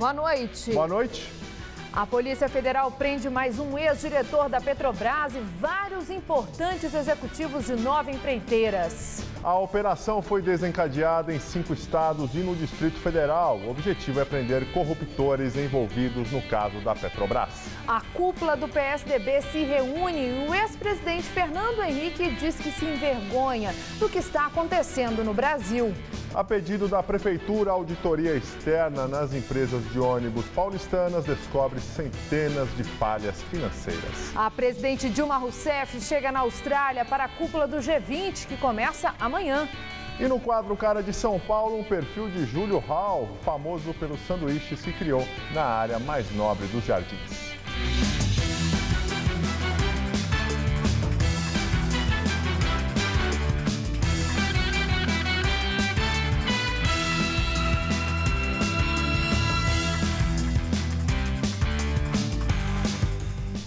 Boa noite. Boa noite. A Polícia Federal prende mais um ex-diretor da Petrobras e vários importantes executivos de 9 empreiteiras. A operação foi desencadeada em 5 estados e no Distrito Federal. O objetivo é prender corruptores envolvidos no caso da Petrobras. A cúpula do PSDB se reúne e o ex-presidente Fernando Henrique diz que se envergonha do que está acontecendo no Brasil. A pedido da Prefeitura, a auditoria externa nas empresas de ônibus paulistanas descobre centenas de falhas financeiras. A presidente Dilma Rousseff chega na Austrália para a cúpula do G20, que começa amanhã. E no quadro Cara de São Paulo, um perfil de Júlio Hall, famoso pelos sanduíches que criou na área mais nobre dos Jardins.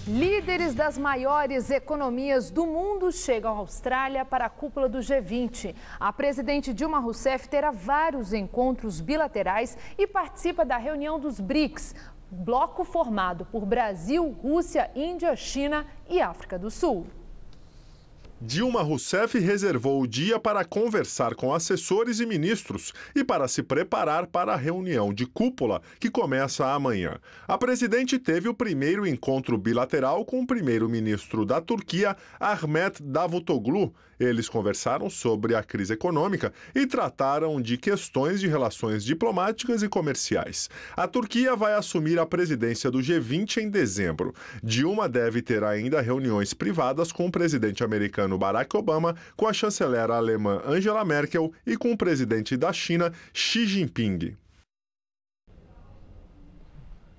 Líderes das maiores economias do mundo chegam à Austrália para a cúpula do G20. A presidente Dilma Rousseff terá vários encontros bilaterais e participa da reunião dos BRICS, bloco formado por Brasil, Rússia, Índia, China e África do Sul. Dilma Rousseff reservou o dia para conversar com assessores e ministros e para se preparar para a reunião de cúpula, que começa amanhã. A presidente teve o primeiro encontro bilateral com o primeiro-ministro da Turquia, Ahmet Davutoglu. Eles conversaram sobre a crise econômica e trataram de questões de relações diplomáticas e comerciais. A Turquia vai assumir a presidência do G20 em dezembro. Dilma deve ter ainda reuniões privadas com o presidente americano Barack Obama, com a chanceler alemã Angela Merkel e com o presidente da China, Xi Jinping.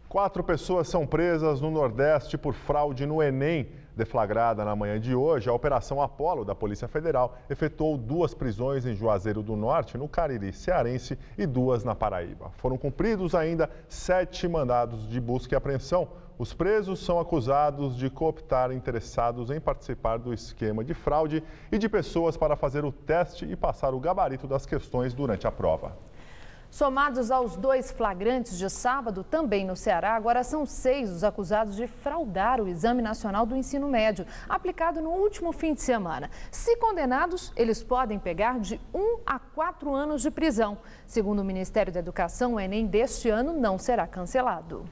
4 pessoas são presas no Nordeste por fraude no Enem. Deflagrada na manhã de hoje, a Operação Apolo da Polícia Federal efetuou 2 prisões em Juazeiro do Norte, no Cariri cearense, e 2 na Paraíba. Foram cumpridos ainda 7 mandados de busca e apreensão. Os presos são acusados de cooptar interessados em participar do esquema de fraude e de pessoas para fazer o teste e passar o gabarito das questões durante a prova. Somados aos 2 flagrantes de sábado, também no Ceará, agora são 6 os acusados de fraudar o Exame Nacional do Ensino Médio, aplicado no último fim de semana. Se condenados, eles podem pegar de 1 a 4 anos de prisão. Segundo o Ministério da Educação, o Enem deste ano não será cancelado.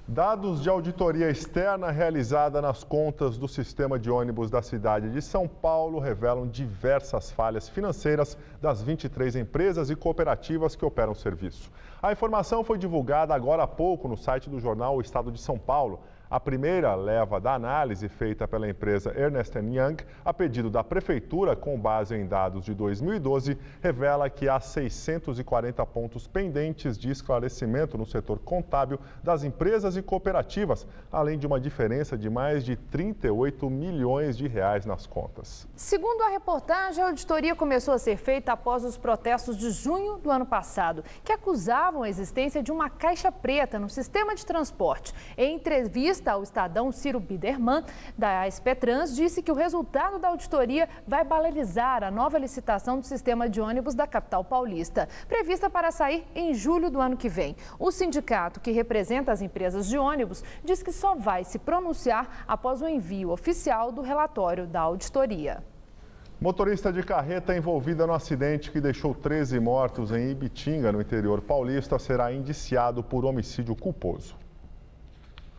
Dados de auditoria externa realizada nas contas do sistema de ônibus da cidade de São Paulo revelam diversas falhas financeiras das 23 empresas e cooperativas que operam o serviço. A informação foi divulgada agora há pouco no site do jornal O Estado de São Paulo. A primeira leva da análise feita pela empresa Ernst & Young, a pedido da Prefeitura, com base em dados de 2012, revela que há 640 pontos pendentes de esclarecimento no setor contábil das empresas e cooperativas, além de uma diferença de mais de 38 milhões de reais nas contas. Segundo a reportagem, a auditoria começou a ser feita após os protestos de junho do ano passado, que acusavam a existência de uma caixa preta no sistema de transporte. Em entrevista ao Estadão, Ciro Biderman, da ASPETRANS, disse que o resultado da auditoria vai balizar a nova licitação do sistema de ônibus da capital paulista, prevista para sair em julho do ano que vem. O sindicato, que representa as empresas de ônibus, diz que só vai se pronunciar após o envio oficial do relatório da auditoria. Motorista de carreta envolvida no acidente que deixou 13 mortos em Ibitinga, no interior paulista, será indiciado por homicídio culposo.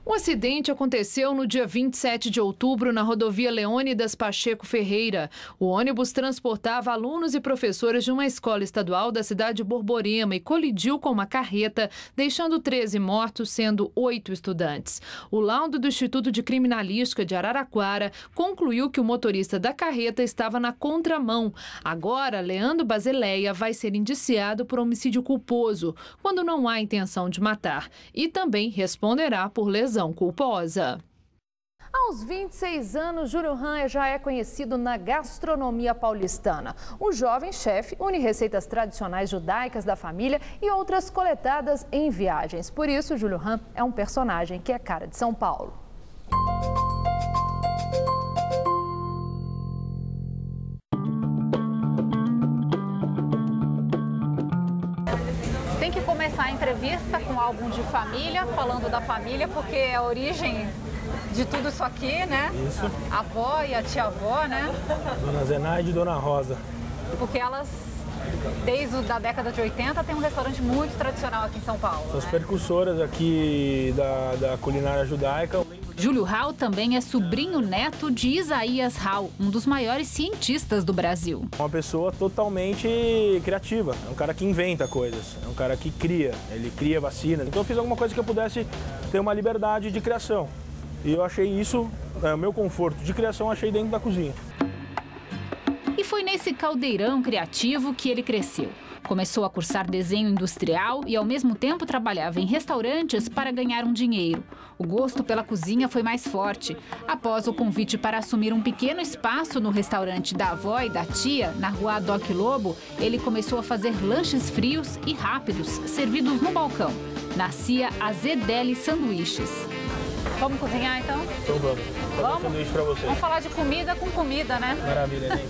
O acidente aconteceu no dia 27 de outubro na rodovia Leônidas Pacheco Ferreira. O ônibus transportava alunos e professores de uma escola estadual da cidade de Borborema e colidiu com uma carreta, deixando 13 mortos, sendo 8 estudantes. O laudo do Instituto de Criminalística de Araraquara concluiu que o motorista da carreta estava na contramão. Agora, Leandro Basileia vai ser indiciado por homicídio culposo, quando não há intenção de matar, e também responderá por lesão culposa. Aos 26 anos, Júlio Han já é conhecido na gastronomia paulistana. O jovem chefe une receitas tradicionais judaicas da família e outras coletadas em viagens. Por isso, Júlio Han é um personagem que é cara de São Paulo. Tem que começar a entrevista entrevista com álbum de família, falando da família, porque é a origem de tudo isso aqui, né? Isso. A avó e a tia-avó, né? Dona Zenaide e Dona Rosa. Porque elas, desde a década de 80, tem um restaurante muito tradicional aqui em São Paulo. São as né? percussoras aqui da culinária judaica. Júlio Rau também é sobrinho neto de Isaías Rau, um dos maiores cientistas do Brasil. Uma pessoa totalmente criativa, é um cara que inventa coisas, é um cara que cria, ele cria vacinas. Então eu fiz alguma coisa que eu pudesse ter uma liberdade de criação. E eu achei isso, o meu conforto de criação, achei dentro da cozinha. E foi nesse caldeirão criativo que ele cresceu. Começou a cursar desenho industrial e, ao mesmo tempo, trabalhava em restaurantes para ganhar um dinheiro. O gosto pela cozinha foi mais forte. Após o convite para assumir um pequeno espaço no restaurante da avó e da tia, na rua Adoc Lobo, ele começou a fazer lanches frios e rápidos, servidos no balcão. Nascia a Zedeli Sanduíches. Vamos cozinhar, então? Então vamos. Vamos? Um sanduíche pra vocês. Vamos falar de comida com comida, né? Maravilha, gente.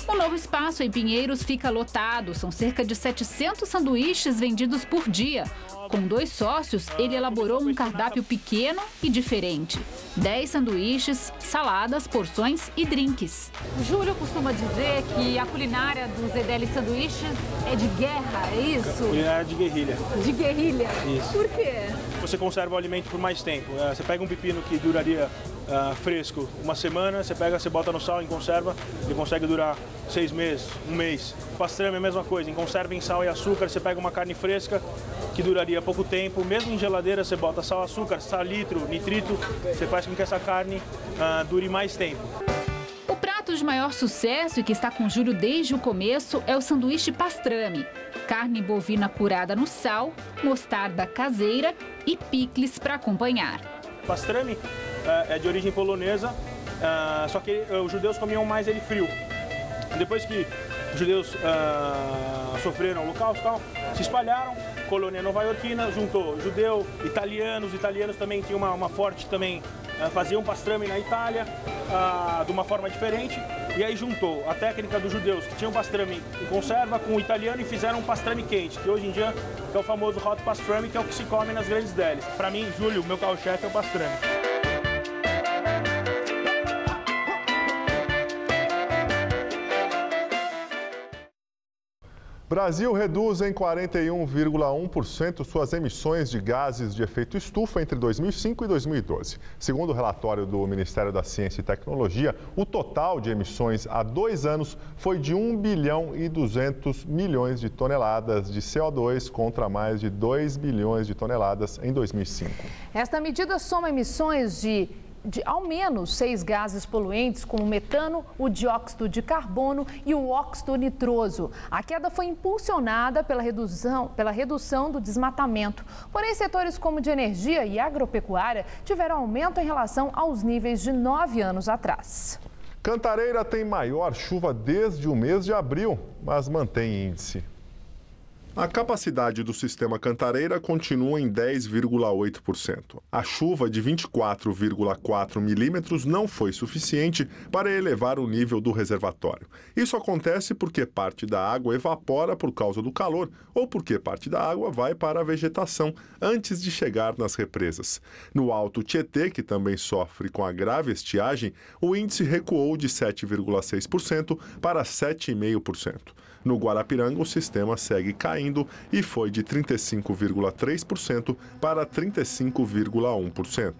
O novo espaço em Pinheiros fica lotado. São cerca de 700 sanduíches vendidos por dia. Com 2 sócios, ele elaborou um cardápio pequeno e diferente. 10 sanduíches, saladas, porções e drinks. O Júlio costuma dizer que a culinária do Zedeli Sanduíches é de guerra, é isso? Culinária de guerrilha. De guerrilha? Isso. Por quê? Você conserva o alimento por mais tempo. Você pega um pepino que duraria fresco uma semana, você bota no sal em conserva, ele consegue durar 6 meses, 1 mês. O pastrame é a mesma coisa, em conserva em sal e açúcar, você pega uma carne fresca que duraria pouco tempo, mesmo em geladeira você bota sal, açúcar, salitro, nitrito, você faz com que essa carne dure mais tempo. O prato de maior sucesso e que está com Júlio desde o começo é o sanduíche pastrame. Carne bovina curada no sal, mostarda caseira e picles para acompanhar. Pastrame é de origem polonesa, só que os judeus comiam mais ele frio. Depois que os judeus sofreram o Holocausto, se espalharam, colônia nova-iorquina juntou judeu, italianos. Os italianos também tinham uma forte também, faziam pastrame na Itália de uma forma diferente. E aí juntou a técnica dos judeus que tinham pastrame em conserva com o italiano e fizeram um pastrame quente, que hoje em dia é o famoso hot pastrame, que é o que se come nas grandes delis. Para mim, Júlio, meu carro-chefe é o pastrame. Brasil reduz em 41,1% suas emissões de gases de efeito estufa entre 2005 e 2012. Segundo o relatório do Ministério da Ciência e Tecnologia, o total de emissões há 2 anos foi de 1 bilhão e 200 milhões de toneladas de CO2 contra mais de 2 bilhões de toneladas em 2005. Esta medida soma emissões de ao menos 6 gases poluentes, como o metano, o dióxido de carbono e o óxido nitroso. A queda foi impulsionada pela redução do desmatamento. Porém, setores como de energia e agropecuária tiveram aumento em relação aos níveis de 9 anos atrás. Cantareira tem maior chuva desde o mês de abril, mas mantém índice. A capacidade do sistema Cantareira continua em 10,8%. A chuva de 24,4 milímetros não foi suficiente para elevar o nível do reservatório. Isso acontece porque parte da água evapora por causa do calor ou porque parte da água vai para a vegetação antes de chegar nas represas. No Alto Tietê, que também sofre com a grave estiagem, o índice recuou de 7,6% para 7,5%. No Guarapiranga, o sistema segue caindo e foi de 35,3% para 35,1%.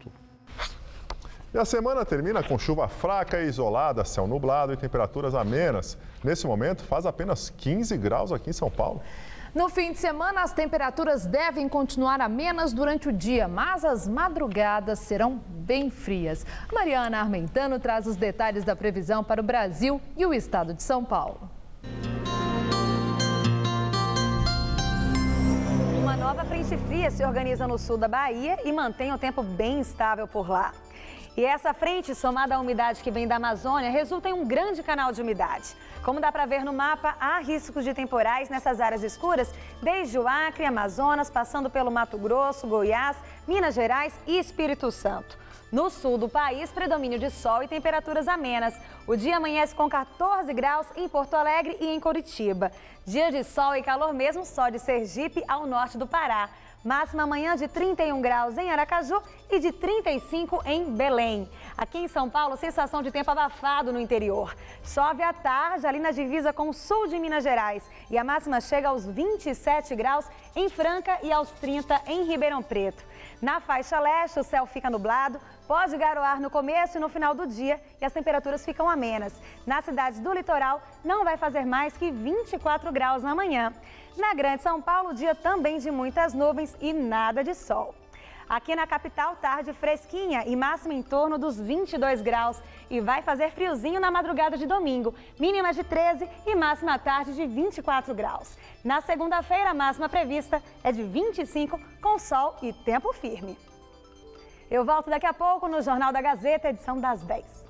E a semana termina com chuva fraca e isolada, céu nublado e temperaturas amenas. Nesse momento, faz apenas 15 graus aqui em São Paulo. No fim de semana, as temperaturas devem continuar amenas durante o dia, mas as madrugadas serão bem frias. Mariana Armentano traz os detalhes da previsão para o Brasil e o estado de São Paulo. Uma nova frente fria se organiza no sul da Bahia e mantém o tempo bem instável por lá. E essa frente, somada à umidade que vem da Amazônia, resulta em um grande canal de umidade. Como dá para ver no mapa, há riscos de temporais nessas áreas escuras, desde o Acre, Amazonas, passando pelo Mato Grosso, Goiás, Minas Gerais e Espírito Santo. No sul do país, predomínio de sol e temperaturas amenas. O dia amanhece com 14 graus em Porto Alegre e em Curitiba. Dia de sol e calor mesmo, só de Sergipe ao norte do Pará. Máxima amanhã de 31 graus em Aracaju e de 35 em Belém. Aqui em São Paulo, sensação de tempo abafado no interior. Chove à tarde ali na divisa com o sul de Minas Gerais. E a máxima chega aos 27 graus em Franca e aos 30 em Ribeirão Preto. Na faixa leste, o céu fica nublado, pode garoar no começo e no final do dia e as temperaturas ficam amenas. Nas cidades do litoral, não vai fazer mais que 24 graus na manhã. Na Grande São Paulo, dia também de muitas nuvens e nada de sol. Aqui na capital, tarde fresquinha e máxima em torno dos 22 graus. E vai fazer friozinho na madrugada de domingo, mínima de 13 e máxima à tarde de 24 graus. Na segunda-feira, a máxima prevista é de 25, com sol e tempo firme. Eu volto daqui a pouco no Jornal da Gazeta, edição das 10.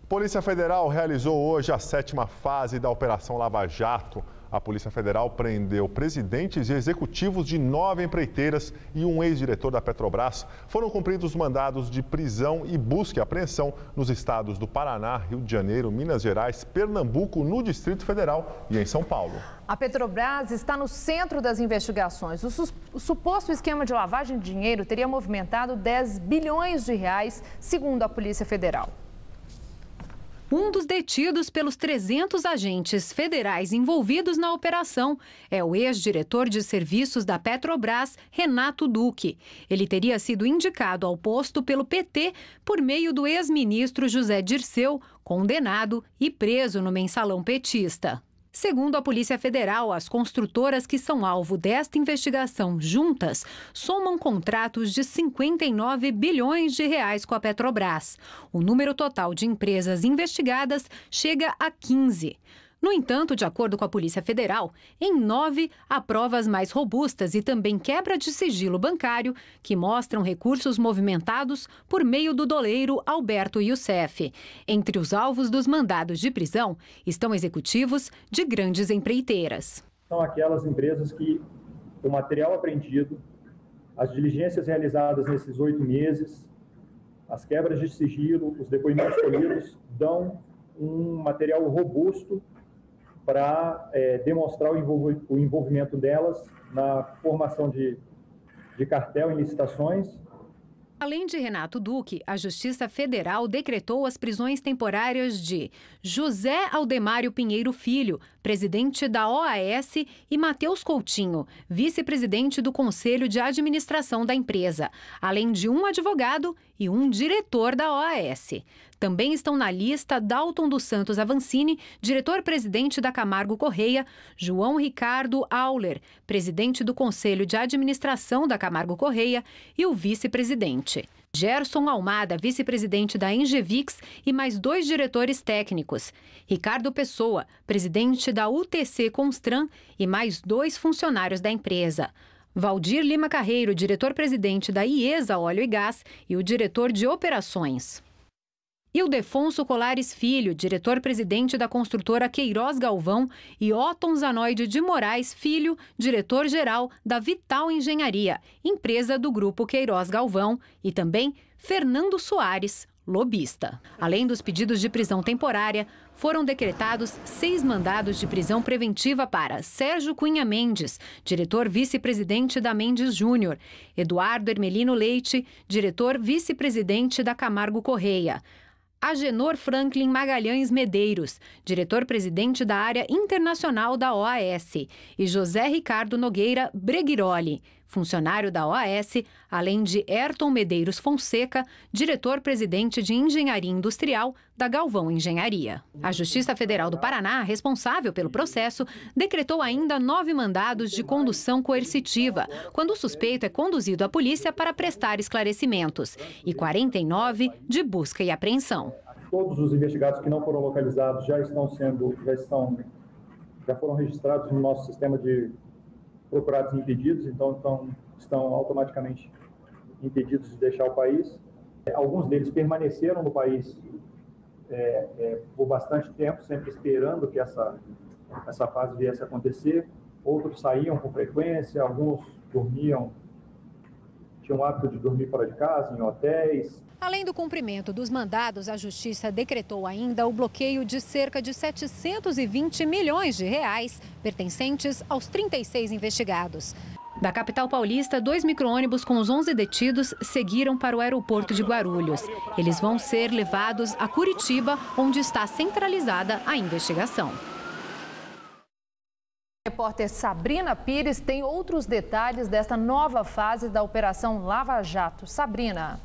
Polícia Federal realizou hoje a 7ª fase da Operação Lava Jato. A Polícia Federal prendeu presidentes e executivos de 9 empreiteiras e um ex-diretor da Petrobras. Foram cumpridos mandados de prisão e busca e apreensão nos estados do Paraná, Rio de Janeiro, Minas Gerais, Pernambuco, no Distrito Federal e em São Paulo. A Petrobras está no centro das investigações. O suposto esquema de lavagem de dinheiro teria movimentado 10 bilhões de reais, segundo a Polícia Federal. Um dos detidos pelos 300 agentes federais envolvidos na operação é o ex-diretor de serviços da Petrobras, Renato Duque. Ele teria sido indicado ao posto pelo PT por meio do ex-ministro José Dirceu, condenado e preso no mensalão petista. Segundo a Polícia Federal, as construtoras que são alvo desta investigação juntas somam contratos de 59 bilhões de reais com a Petrobras. O número total de empresas investigadas chega a 15. No entanto, de acordo com a Polícia Federal, em 9 há provas mais robustas e também quebra de sigilo bancário que mostram recursos movimentados por meio do doleiro Alberto Youssef. Entre os alvos dos mandados de prisão estão executivos de grandes empreiteiras. São aquelas empresas que o material apreendido, as diligências realizadas nesses 8 meses, as quebras de sigilo, os depoimentos colhidos dão um material robusto para demonstrar o envolvimento delas na formação de cartel em licitações. Além de Renato Duque, a Justiça Federal decretou as prisões temporárias de José Aldemário Pinheiro Filho, presidente da OAS, e Matheus Coutinho, vice-presidente do Conselho de Administração da empresa, além de um advogado e um diretor da OAS. Também estão na lista Dalton dos Santos Avancini, diretor-presidente da Camargo Correia, João Ricardo Auler, presidente do Conselho de Administração da Camargo Correia, e o vice-presidente Gerson Almada, vice-presidente da Engevix, e mais 2 diretores técnicos. Ricardo Pessoa, presidente da UTC Constran, e mais 2 funcionários da empresa. Valdir Lima Carreiro, diretor-presidente da IESA Óleo e Gás, e o diretor de operações. Ildefonso Colares Filho, diretor-presidente da construtora Queiroz Galvão, e Otton Zanoide de Moraes Filho, diretor-geral da Vital Engenharia, empresa do Grupo Queiroz Galvão, e também Fernando Soares, lobista. Além dos pedidos de prisão temporária, foram decretados 6 mandados de prisão preventiva para Sérgio Cunha Mendes, diretor vice-presidente da Mendes Júnior, Eduardo Hermelino Leite, diretor vice-presidente da Camargo Correia, Agenor Franklin Magalhães Medeiros, diretor-presidente da área internacional da OAS, e José Ricardo Nogueira Breguiroli, funcionário da OAS, além de Ayrton Medeiros Fonseca, diretor-presidente de Engenharia Industrial da Galvão Engenharia. A Justiça Federal do Paraná, responsável pelo processo, decretou ainda 9 mandados de condução coercitiva, quando o suspeito é conduzido à polícia para prestar esclarecimentos, e 49 de busca e apreensão. Todos os investigados que não foram localizados já foram registrados no nosso sistema de procurados e impedidos, então estão automaticamente impedidos de deixar o país. Alguns deles permaneceram no país por bastante tempo, sempre esperando que essa fase viesse a acontecer. Outros saíam com frequência, alguns tinham o hábito de dormir fora de casa, em hotéis. Além do cumprimento dos mandados, a Justiça decretou ainda o bloqueio de cerca de 720 milhões de reais pertencentes aos 36 investigados. Da capital paulista, 2 micro-ônibus com os 11 detidos seguiram para o aeroporto de Guarulhos. Eles vão ser levados a Curitiba, onde está centralizada a investigação. A repórter Sabrina Pires tem outros detalhes desta nova fase da Operação Lava Jato. Sabrina.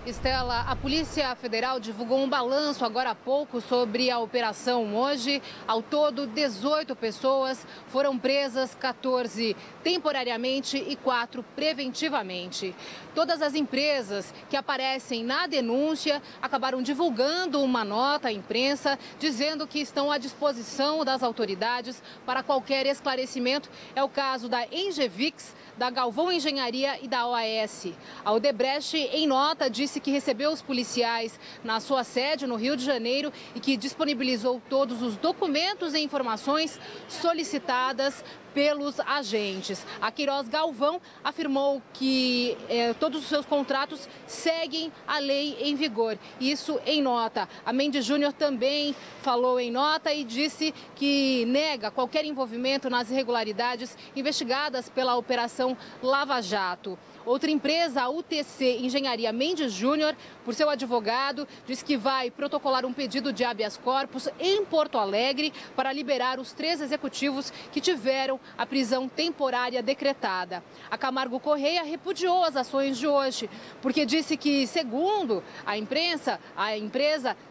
Estela, a Polícia Federal divulgou um balanço agora há pouco sobre a operação. Hoje, ao todo, 18 pessoas foram presas, 14 temporariamente e 4 preventivamente. Todas as empresas que aparecem na denúncia acabaram divulgando uma nota à imprensa dizendo que estão à disposição das autoridades para qualquer esclarecimento. É o caso da Engevix, da Galvão Engenharia e da OAS. A Odebrecht, em nota, disse que recebeu os policiais na sua sede no Rio de Janeiro e que disponibilizou todos os documentos e informações solicitadas pelos agentes. A Queiroz Galvão afirmou que todos os seus contratos seguem a lei em vigor. Isso em nota. A Mendes Júnior também falou em nota e disse que nega qualquer envolvimento nas irregularidades investigadas pela Operação Lava Jato. Outra empresa, a UTC Engenharia Mendes Júnior, por seu advogado, diz que vai protocolar um pedido de habeas corpus em Porto Alegre para liberar os 3 executivos que tiveram a prisão temporária decretada. A Camargo Correia repudiou as ações de hoje, porque disse que, segundo a empresa,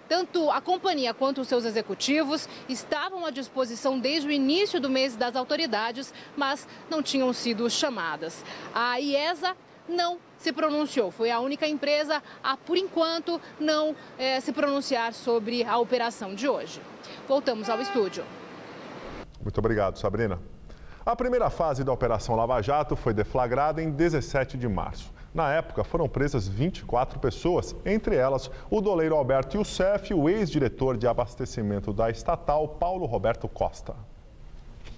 tanto a companhia quanto os seus executivos estavam à disposição desde o início do mês das autoridades, mas não tinham sido chamadas. A IESA não se pronunciou. Foi a única empresa a, por enquanto, não se pronunciar sobre a operação de hoje. Voltamos ao estúdio. Muito obrigado, Sabrina. A primeira fase da Operação Lava Jato foi deflagrada em 17 de março. Na época, foram presas 24 pessoas, entre elas o doleiro Alberto Youssef e o ex-diretor de abastecimento da estatal, Paulo Roberto Costa.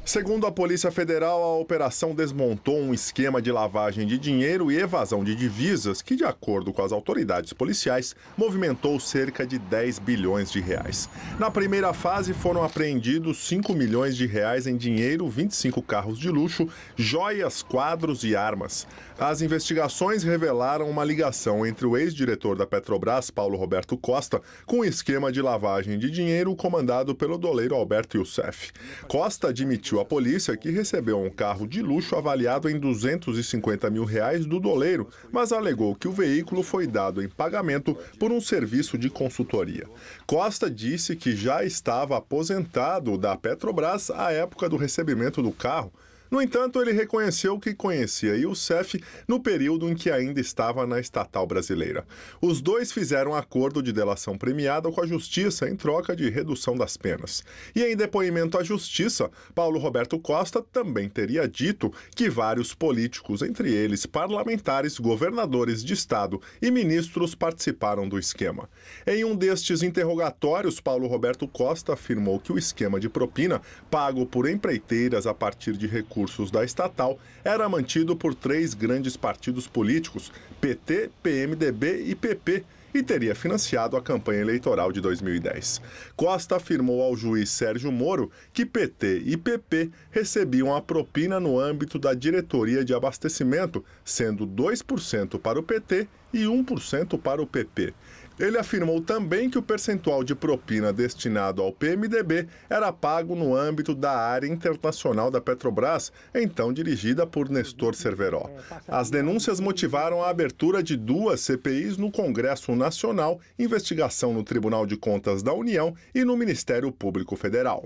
Segundo a Polícia Federal, a operação desmontou um esquema de lavagem de dinheiro e evasão de divisas que, de acordo com as autoridades policiais, movimentou cerca de 10 bilhões de reais. Na primeira fase, foram apreendidos 5 milhões de reais em dinheiro, 25 carros de luxo, joias, quadros e armas. As investigações revelaram uma ligação entre o ex-diretor da Petrobras, Paulo Roberto Costa, com o esquema de lavagem de dinheiro comandado pelo doleiro Alberto Youssef. Costa admitiu à polícia que recebeu um carro de luxo avaliado em 250 mil reais do doleiro, mas alegou que o veículo foi dado em pagamento por um serviço de consultoria. Costa disse que já estava aposentado da Petrobras à época do recebimento do carro. No entanto, ele reconheceu que conhecia Youssef no período em que ainda estava na estatal brasileira. Os dois fizeram acordo de delação premiada com a Justiça em troca de redução das penas. E em depoimento à Justiça, Paulo Roberto Costa também teria dito que vários políticos, entre eles parlamentares, governadores de estado e ministros, participaram do esquema. Em um destes interrogatórios, Paulo Roberto Costa afirmou que o esquema de propina, pago por empreiteiras a partir de recursos da estatal, era mantido por 3 grandes partidos políticos, PT, PMDB e PP, e teria financiado a campanha eleitoral de 2010. Costa afirmou ao juiz Sérgio Moro que PT e PP recebiam a propina no âmbito da diretoria de abastecimento, sendo 2% para o PT e 1% para o PP. Ele afirmou também que o percentual de propina destinado ao PMDB era pago no âmbito da área internacional da Petrobras, então dirigida por Nestor Cerveró. As denúncias motivaram a abertura de 2 CPIs no Congresso Nacional, investigação no Tribunal de Contas da União e no Ministério Público Federal.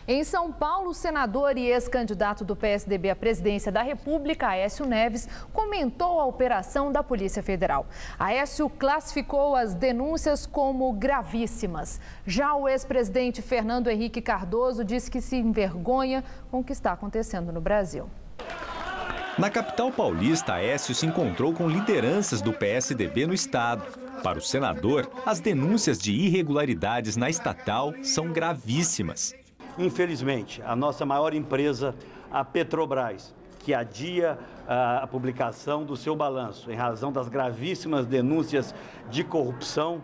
Em São Paulo, o senador e ex-candidato do PSDB à presidência da República, Aécio Neves, comentou a operação da Polícia Federal. Aécio classificou as denúncias como gravíssimas. Já o ex-presidente Fernando Henrique Cardoso disse que se envergonha com o que está acontecendo no Brasil. Na capital paulista, Aécio se encontrou com lideranças do PSDB no estado. Para o senador, as denúncias de irregularidades na estatal são gravíssimas. Infelizmente, a nossa maior empresa, a Petrobras, que adia a publicação do seu balanço, em razão das gravíssimas denúncias de corrupção,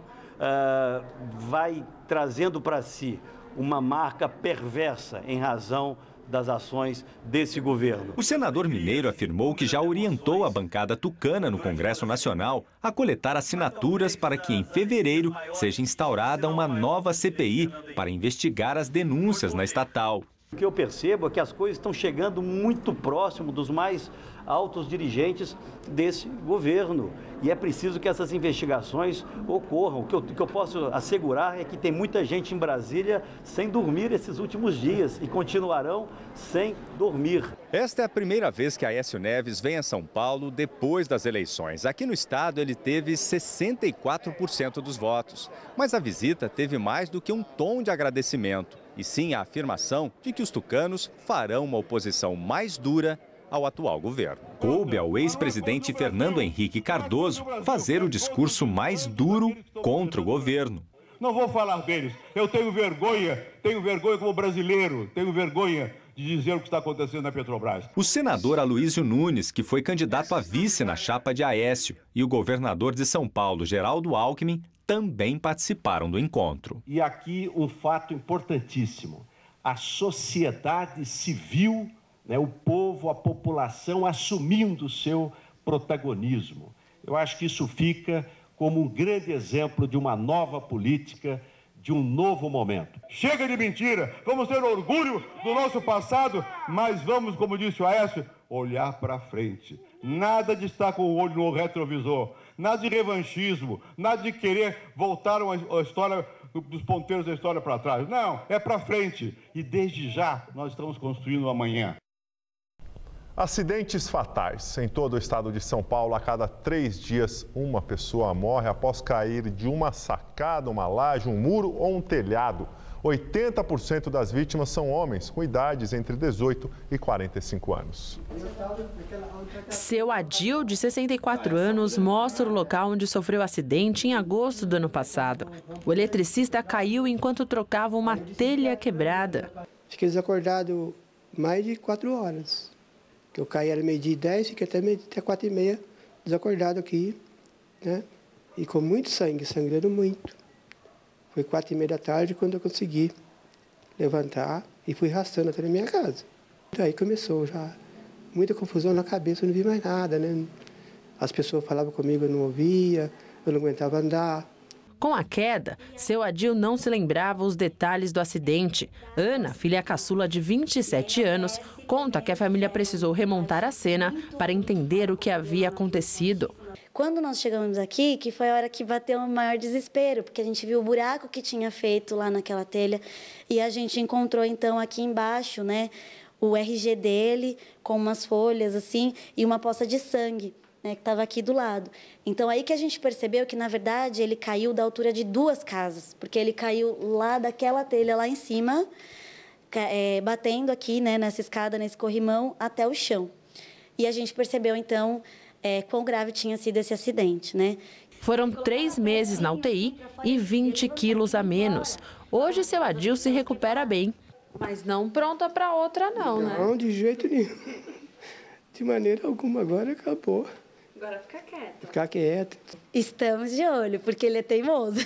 vai trazendo para si uma marca perversa em razão das ações desse governo. O senador mineiro afirmou que já orientou a bancada tucana no Congresso Nacional a coletar assinaturas para que em fevereiro seja instaurada uma nova CPI para investigar as denúncias na estatal. O que eu percebo é que as coisas estão chegando muito próximo dos mais altos dirigentes desse governo. E é preciso que essas investigações ocorram. O que eu posso assegurar é que tem muita gente em Brasília sem dormir esses últimos dias e continuarão sem dormir. Esta é a primeira vez que Aécio Neves vem a São Paulo depois das eleições. Aqui no estado ele teve 64% dos votos. Mas a visita teve mais do que um tom de agradecimento, e sim a afirmação de que os tucanos farão uma oposição mais dura ao atual governo. Coube ao ex-presidente Fernando Henrique Cardoso fazer o discurso mais duro contra o governo. Não vou falar deles. Eu tenho vergonha como brasileiro, tenho vergonha de dizer o que está acontecendo na Petrobras. O senador Aloysio Nunes, que foi candidato a vice na chapa de Aécio, e o governador de São Paulo, Geraldo Alckmin, também participaram do encontro. E aqui um fato importantíssimo. A sociedade civil, o povo, a população assumindo o seu protagonismo. Eu acho que isso fica como um grande exemplo de uma nova política, de um novo momento. Chega de mentira, vamos ter orgulho do nosso passado, mas vamos, como disse o Aécio, olhar para frente. Nada de estar com o olho no retrovisor, nada de revanchismo, nada de querer voltar a história dos ponteiros da história para trás. Não, é para frente. E desde já nós estamos construindo o amanhã. Acidentes fatais. Em todo o estado de São Paulo, a cada 3 dias, uma pessoa morre após cair de uma sacada, uma laje, um muro ou um telhado. 80% das vítimas são homens com idades entre 18 e 45 anos. Seu Adil, de 64 anos, mostra o local onde sofreu o acidente em agosto do ano passado. O eletricista caiu enquanto trocava uma telha quebrada. Fiquei desacordado mais de 4 horas. Eu caí, era 12h10, fiquei até 4h30 desacordado aqui, E com muito sangue, sangrando muito. Foi 4h30 da tarde quando eu consegui levantar e fui arrastando até na minha casa. Daí começou já muita confusão na cabeça, eu não vi mais nada, As pessoas falavam comigo, eu não ouvia, eu não aguentava andar. Com a queda, seu Adil não se lembrava os detalhes do acidente. Ana, filha caçula de 27 anos, conta que a família precisou remontar a cena para entender o que havia acontecido. Quando nós chegamos aqui, que foi a hora que bateu o maior desespero, porque a gente viu o buraco que tinha feito lá naquela telha e a gente encontrou, então, aqui embaixo, o RG dele com umas folhas, assim, e uma poça de sangue, que estava aqui do lado. Então, aí que a gente percebeu que, na verdade, ele caiu da altura de 2 casas, porque ele caiu lá daquela telha lá em cima, batendo aqui, nessa escada, nesse corrimão, até o chão. E a gente percebeu, então, quão grave tinha sido esse acidente, Foram 3 meses na UTI e 20 quilos a menos. Hoje, seu Adil se recupera bem. Mas não pronta para outra, não, Não, de jeito nenhum. De maneira alguma, agora acabou. Agora fica quieto. Ficar quieto. Estamos de olho, porque ele é teimoso.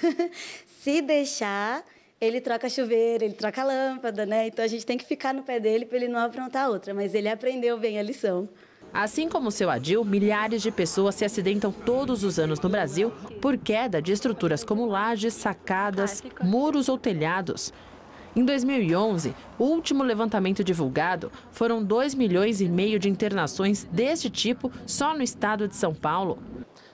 Se deixar, ele troca chuveiro, ele troca lâmpada, Então a gente tem que ficar no pé dele para ele não aprontar outra. Mas ele aprendeu bem a lição. Assim como seu Adil, milhares de pessoas se acidentam todos os anos no Brasil por queda de estruturas como lajes, sacadas, muros ou telhados. Em 2011, o último levantamento divulgado, foram 2,5 milhões de internações deste tipo só no estado de São Paulo.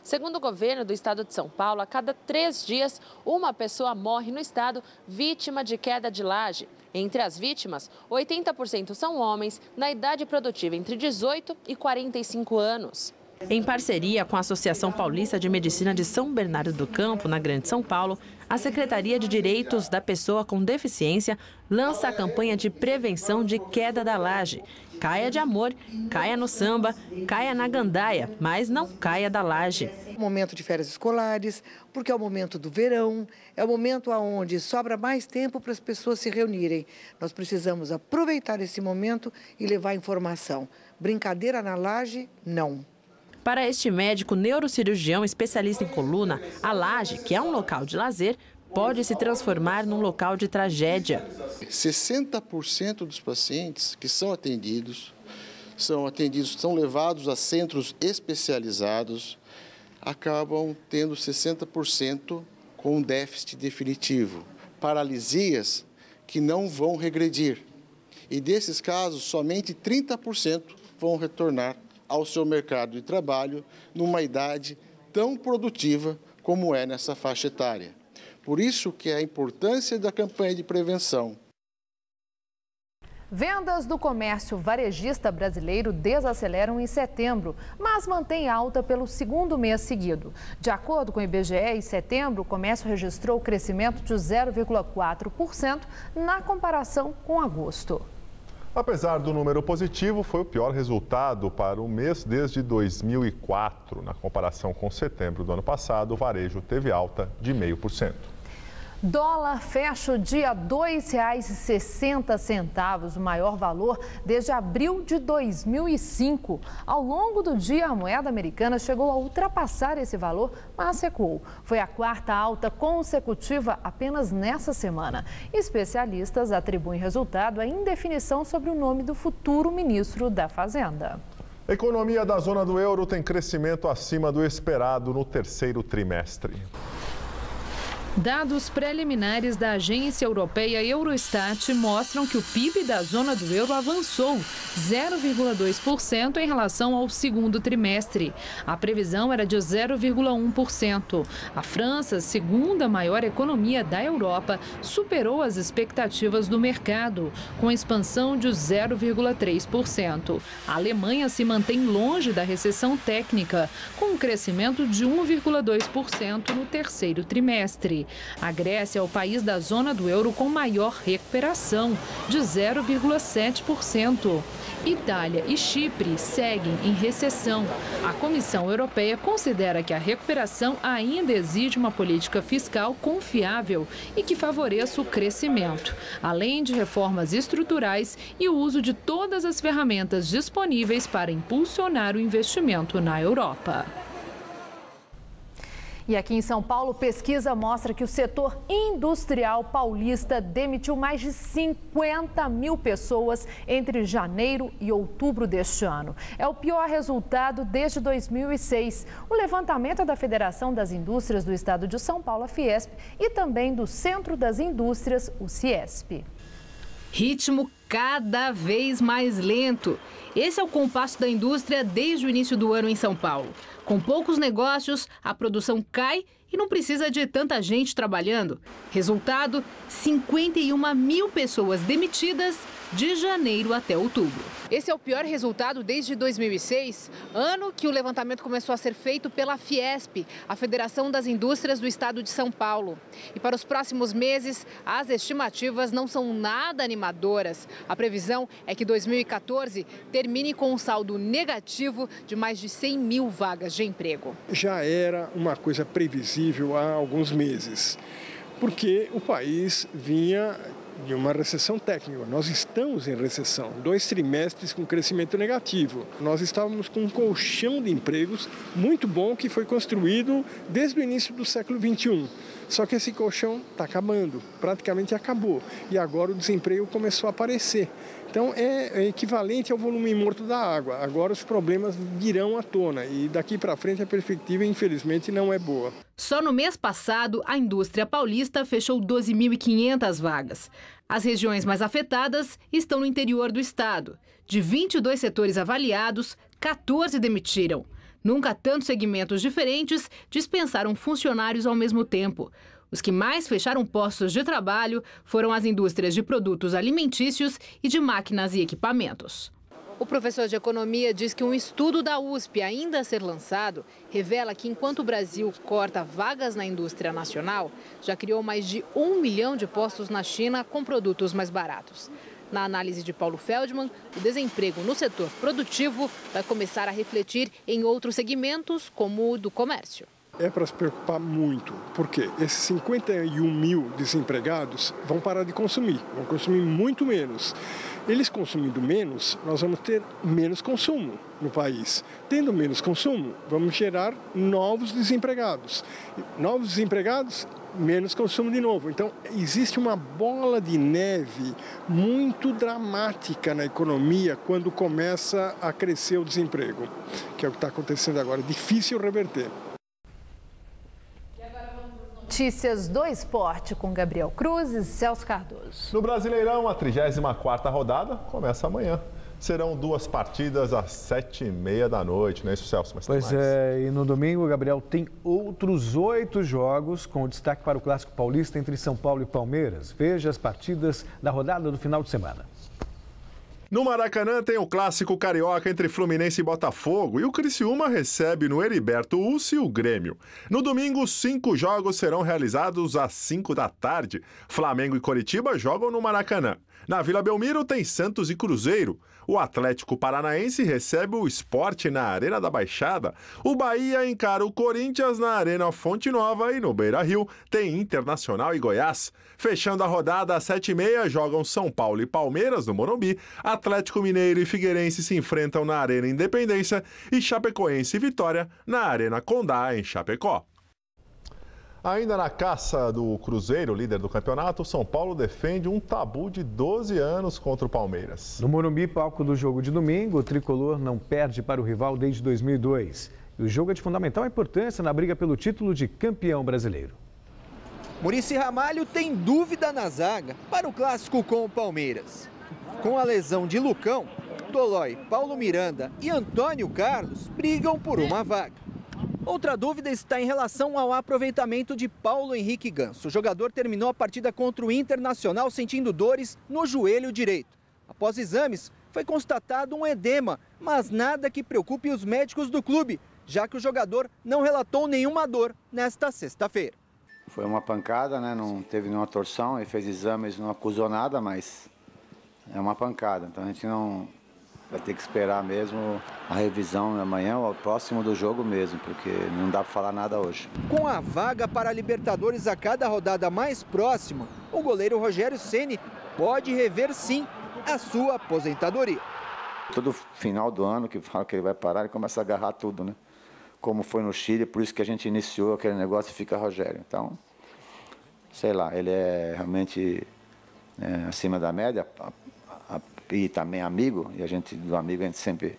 Segundo o governo do estado de São Paulo, a cada 3 dias, uma pessoa morre no estado vítima de queda de laje. Entre as vítimas, 80% são homens na idade produtiva entre 18 e 45 anos. Em parceria com a Associação Paulista de Medicina de São Bernardo do Campo, na Grande São Paulo, a Secretaria de Direitos da Pessoa com Deficiência lança a campanha de prevenção de queda da laje. Caia de amor, caia no samba, caia na gandaia, mas não caia da laje. Momento de férias escolares, porque é o momento do verão, é o momento onde sobra mais tempo para as pessoas se reunirem. Nós precisamos aproveitar esse momento e levar informação. Brincadeira na laje, não. Para este médico neurocirurgião especialista em coluna, a laje, que é um local de lazer, pode se transformar num local de tragédia. 60% dos pacientes que são atendidos, são levados a centros especializados, acabam tendo 60% com déficit definitivo, paralisias que não vão regredir. E desses casos, somente 30% vão retornar ao seu mercado de trabalho numa idade tão produtiva como é nessa faixa etária. Por isso que é a importância da campanha de prevenção. Vendas do comércio varejista brasileiro desaceleram em setembro, mas mantém alta pelo segundo mês seguido. De acordo com o IBGE, em setembro, o comércio registrou crescimento de 0,4% na comparação com agosto. Apesar do número positivo, foi o pior resultado para o mês desde 2004. Na comparação com setembro do ano passado, o varejo teve alta de 0,5%. Dólar fecha o dia R$ 2,60, o maior valor desde abril de 2005. Ao longo do dia, a moeda americana chegou a ultrapassar esse valor, mas recuou. Foi a quarta alta consecutiva apenas nessa semana. Especialistas atribuem resultado à indefinição sobre o nome do futuro ministro da Fazenda. A economia da zona do euro tem crescimento acima do esperado no terceiro trimestre. Dados preliminares da agência europeia Eurostat mostram que o PIB da zona do euro avançou 0,2% em relação ao segundo trimestre. A previsão era de 0,1%. A França, segunda maior economia da Europa, superou as expectativas do mercado, com expansão de 0,3%. A Alemanha se mantém longe da recessão técnica, com um crescimento de 1,2% no terceiro trimestre. A Grécia é o país da zona do euro com maior recuperação, de 0,7%. Itália e Chipre seguem em recessão. A Comissão Europeia considera que a recuperação ainda exige uma política fiscal confiável e que favoreça o crescimento, além de reformas estruturais e o uso de todas as ferramentas disponíveis para impulsionar o investimento na Europa. E aqui em São Paulo, pesquisa mostra que o setor industrial paulista demitiu mais de 50 mil pessoas entre janeiro e outubro deste ano. É o pior resultado desde 2006. O levantamento é da Federação das Indústrias do Estado de São Paulo, a Fiesp, e também do Centro das Indústrias, o Ciesp. Ritmo cada vez mais lento. Esse é o compasso da indústria desde o início do ano em São Paulo. Com poucos negócios, a produção cai e não precisa de tanta gente trabalhando. Resultado, 51 mil pessoas demitidas de janeiro até outubro. Esse é o pior resultado desde 2006, ano que o levantamento começou a ser feito pela Fiesp, a Federação das Indústrias do Estado de São Paulo. E para os próximos meses, as estimativas não são nada animadoras. A previsão é que 2014 termine com um saldo negativo de mais de 100 mil vagas de emprego. Já era uma coisa previsível há alguns meses, porque o país vinha de uma recessão técnica. Nós estamos em recessão, 2 trimestres com crescimento negativo. Nós estávamos com um colchão de empregos muito bom que foi construído desde o início do século XXI. Só que esse colchão está acabando, praticamente acabou. E agora o desemprego começou a aparecer. Então é equivalente ao volume morto da água. Agora os problemas virão à tona e daqui para frente a perspectiva, infelizmente, não é boa. Só no mês passado, a indústria paulista fechou 12.500 vagas. As regiões mais afetadas estão no interior do estado. De 22 setores avaliados, 14 demitiram. Nunca tantos segmentos diferentes dispensaram funcionários ao mesmo tempo. Os que mais fecharam postos de trabalho foram as indústrias de produtos alimentícios e de máquinas e equipamentos. O professor de economia diz que um estudo da USP, ainda a ser lançado, revela que enquanto o Brasil corta vagas na indústria nacional, já criou mais de 1 milhão de postos na China com produtos mais baratos. Na análise de Paulo Feldman, o desemprego no setor produtivo vai começar a refletir em outros segmentos, como o do comércio. É para se preocupar muito, porque esses 51 mil desempregados vão parar de consumir, vão consumir muito menos. Eles consumindo menos, nós vamos ter menos consumo no país. Tendo menos consumo, vamos gerar novos desempregados. Novos desempregados, menos consumo de novo. Então, existe uma bola de neve muito dramática na economia quando começa a crescer o desemprego, que é o que está acontecendo agora. É difícil reverter. Notícias do esporte com Gabriel Cruz e Celso Cardoso. No Brasileirão, a 34ª rodada começa amanhã. Serão 2 partidas às 7h30 da noite, não é isso, Celso? Mas pois é, e no domingo, Gabriel, tem outros 8 jogos, com destaque para o Clássico Paulista entre São Paulo e Palmeiras. Veja as partidas da rodada do final de semana. No Maracanã tem o clássico carioca entre Fluminense e Botafogo e o Criciúma recebe no Heriberto Ulci o Grêmio. No domingo, 5 jogos serão realizados às 5 da tarde. Flamengo e Coritiba jogam no Maracanã. Na Vila Belmiro tem Santos e Cruzeiro. O Atlético Paranaense recebe o Sport na Arena da Baixada. O Bahia encara o Corinthians na Arena Fonte Nova e no Beira-Rio tem Internacional e Goiás. Fechando a rodada às 7h30, jogam São Paulo e Palmeiras no Morumbi. Atlético Mineiro e Figueirense se enfrentam na Arena Independência e Chapecoense e Vitória na Arena Condá, em Chapecó. Ainda na caça do Cruzeiro, líder do campeonato, o São Paulo defende um tabu de 12 anos contra o Palmeiras. No Morumbi, palco do jogo de domingo, o tricolor não perde para o rival desde 2002. E o jogo é de fundamental importância na briga pelo título de campeão brasileiro. Muricy Ramalho tem dúvida na zaga para o clássico com o Palmeiras. Com a lesão de Lucão, Tolói, Paulo Miranda e Antônio Carlos brigam por uma vaga. Outra dúvida está em relação ao aproveitamento de Paulo Henrique Ganso. O jogador terminou a partida contra o Internacional sentindo dores no joelho direito. Após exames, foi constatado um edema, mas nada que preocupe os médicos do clube, já que o jogador não relatou nenhuma dor nesta sexta-feira. Foi uma pancada, né? Não teve nenhuma torção, ele fez exames, não acusou nada, mas é uma pancada. Então a gente não vai ter que esperar mesmo a revisão amanhã ou próximo do jogo mesmo, porque não dá para falar nada hoje. Com a vaga para a Libertadores a cada rodada mais próxima, o goleiro Rogério Ceni pode rever sim a sua aposentadoria. Todo final do ano que fala que ele vai parar, ele começa a agarrar tudo, né? Como foi no Chile, por isso que a gente iniciou aquele negócio e fica Rogério. Então, sei lá, ele é realmente acima da média e também amigo, e do amigo a gente sempre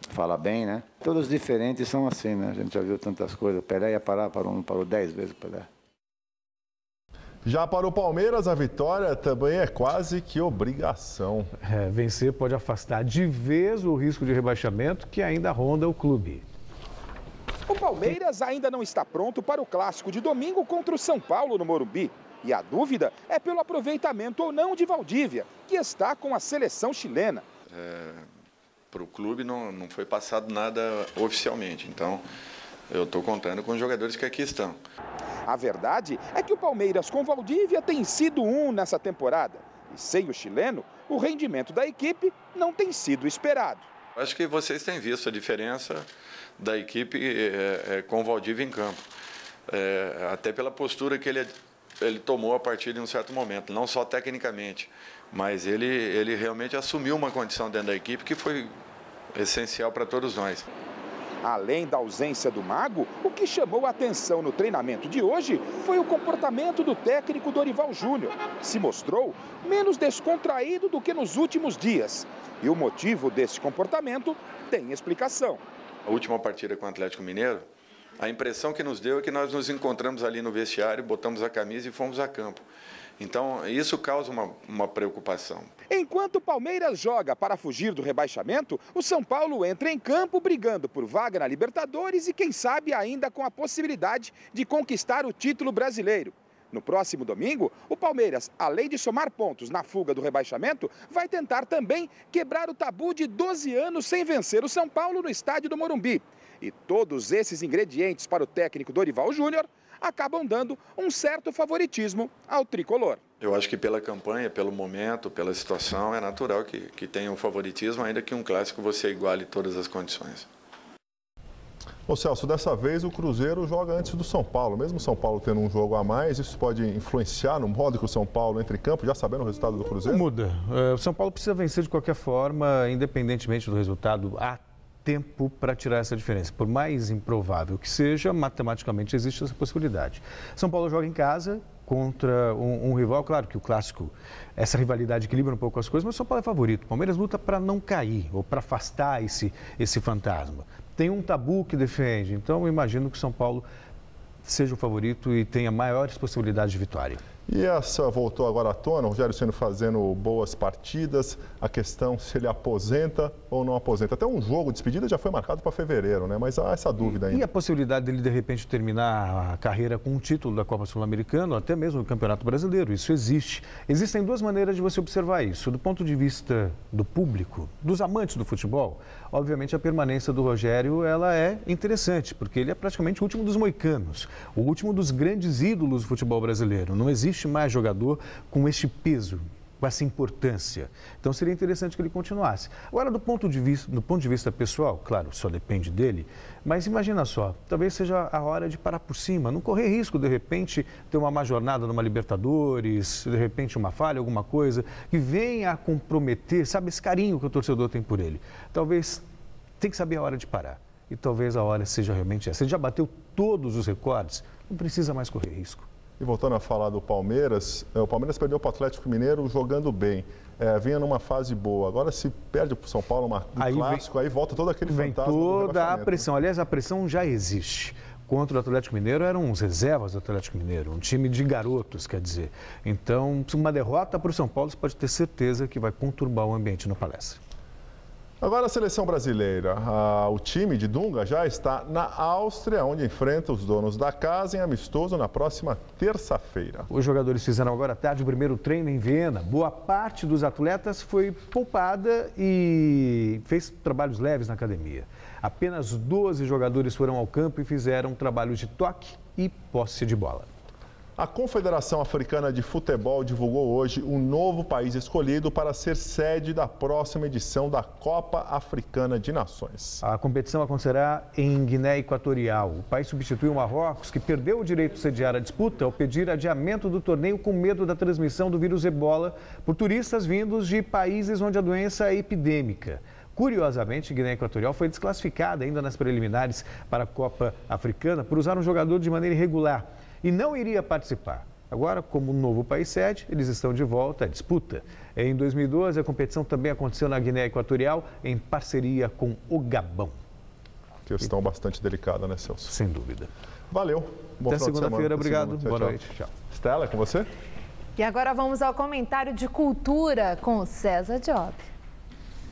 fala bem, né? Todos diferentes são assim, né? A gente já viu tantas coisas. O Pelé ia parar, parou 10 vezes o Pelé. Já para o Palmeiras, a vitória também é quase que obrigação. Vencer pode afastar de vez o risco de rebaixamento que ainda ronda o clube. O Palmeiras ainda não está pronto para o clássico de domingo contra o São Paulo no Morumbi. E a dúvida é pelo aproveitamento ou não de Valdívia, que está com a seleção chilena. Para o clube não foi passado nada oficialmente, então eu estou contando com os jogadores que aqui estão. A verdade é que o Palmeiras com Valdívia tem sido nessa temporada. E sem o chileno, o rendimento da equipe não tem sido esperado. Acho que vocês têm visto a diferença da equipe com o Valdívia em campo. Até pela postura que ele tomou a partir de um certo momento, não só tecnicamente, mas ele realmente assumiu uma condição dentro da equipe que foi essencial para todos nós. Além da ausência do Mago, o que chamou a atenção no treinamento de hoje foi o comportamento do técnico Dorival Júnior. Se mostrou menos descontraído do que nos últimos dias. E o motivo desse comportamento tem explicação. A última partida com o Atlético Mineiro, a impressão que nos deu é que nós nos encontramos ali no vestiário, botamos a camisa e fomos a campo. Então, isso causa uma preocupação. Enquanto o Palmeiras joga para fugir do rebaixamento, o São Paulo entra em campo brigando por vaga na Libertadores e, quem sabe, ainda com a possibilidade de conquistar o título brasileiro. No próximo domingo, o Palmeiras, além de somar pontos na fuga do rebaixamento, vai tentar também quebrar o tabu de 12 anos sem vencer o São Paulo no estádio do Morumbi. E todos esses ingredientes para o técnico Dorival Júnior acabam dando um certo favoritismo ao tricolor. Eu acho que pela campanha, pelo momento, pela situação, é natural que tenha um favoritismo, ainda que um clássico você iguale todas as condições. Ô Celso, dessa vez o Cruzeiro joga antes do São Paulo. Mesmo o São Paulo tendo um jogo a mais, isso pode influenciar no modo que o São Paulo entra em campo, já sabendo o resultado do Cruzeiro? Muda. O São Paulo precisa vencer de qualquer forma, independentemente do resultado. Há tempo para tirar essa diferença. Por mais improvável que seja, matematicamente existe essa possibilidade. São Paulo joga em casa contra um rival, claro que o clássico, essa rivalidade equilibra um pouco as coisas, mas o São Paulo é favorito. O Palmeiras luta para não cair ou para afastar esse fantasma. Tem um tabu que defende, então eu imagino que o São Paulo seja o favorito e tenha maiores possibilidades de vitória. E essa voltou agora à tona, o Rogério Ceni fazendo boas partidas, a questão se ele aposenta ou não aposenta. Até um jogo de despedida já foi marcado para fevereiro, né? Mas há essa dúvida ainda. E a possibilidade dele, de repente, terminar a carreira com um título da Copa Sul-Americana, ou até mesmo do Campeonato Brasileiro, isso existe. Existem duas maneiras de você observar isso. Do ponto de vista do público, dos amantes do futebol, obviamente a permanência do Rogério ela é interessante, porque ele é praticamente o último dos moicanos, o último dos grandes ídolos do futebol brasileiro. Não existe mais jogador com este peso, com essa importância. Então seria interessante que ele continuasse. Agora, do ponto de vista pessoal, claro, só depende dele, mas imagina só, talvez seja a hora de parar por cima, não correr risco, de repente, ter uma má jornada numa Libertadores, de repente uma falha, alguma coisa, que venha a comprometer, sabe, esse carinho que o torcedor tem por ele. Talvez tem que saber a hora de parar. E talvez a hora seja realmente essa. Ele já bateu todos os recordes, não precisa mais correr risco. E voltando a falar do Palmeiras, o Palmeiras perdeu para o Atlético Mineiro jogando bem. Vinha numa fase boa. Agora, se perde para o São Paulo um clássico, aí volta todo aquele fantasma do rebaixamento. Toda a pressão. Aliás, a pressão já existe. Contra o Atlético Mineiro eram os reservas do Atlético Mineiro, um time de garotos, quer dizer. Então, uma derrota para o São Paulo, você pode ter certeza que vai conturbar o ambiente no Palestra. Agora a seleção brasileira. O time de Dunga já está na Áustria, onde enfrenta os donos da casa em amistoso na próxima terça-feira. Os jogadores fizeram agora à tarde o primeiro treino em Viena. Boa parte dos atletas foi poupada e fez trabalhos leves na academia. Apenas 12 jogadores foram ao campo e fizeram trabalhos de toque e posse de bola. A Confederação Africana de Futebol divulgou hoje um novo país escolhido para ser sede da próxima edição da Copa Africana de Nações. A competição acontecerá em Guiné Equatorial. O país substituiu o Marrocos, que perdeu o direito de sediar a disputa ao pedir adiamento do torneio com medo da transmissão do vírus Ebola por turistas vindos de países onde a doença é epidêmica. Curiosamente, Guiné Equatorial foi desclassificada ainda nas preliminares para a Copa Africana por usar um jogador de maneira irregular e não iria participar. Agora, como novo país sede, eles estão de volta à disputa. Em 2012, a competição também aconteceu na Guiné Equatorial, em parceria com o Gabão. Questão bastante delicada, né, Celso? Sem dúvida. Valeu. Até segunda-feira. Obrigado. Boa noite. Tchau. Estela, é com você? E agora vamos ao comentário de cultura com o César Diop.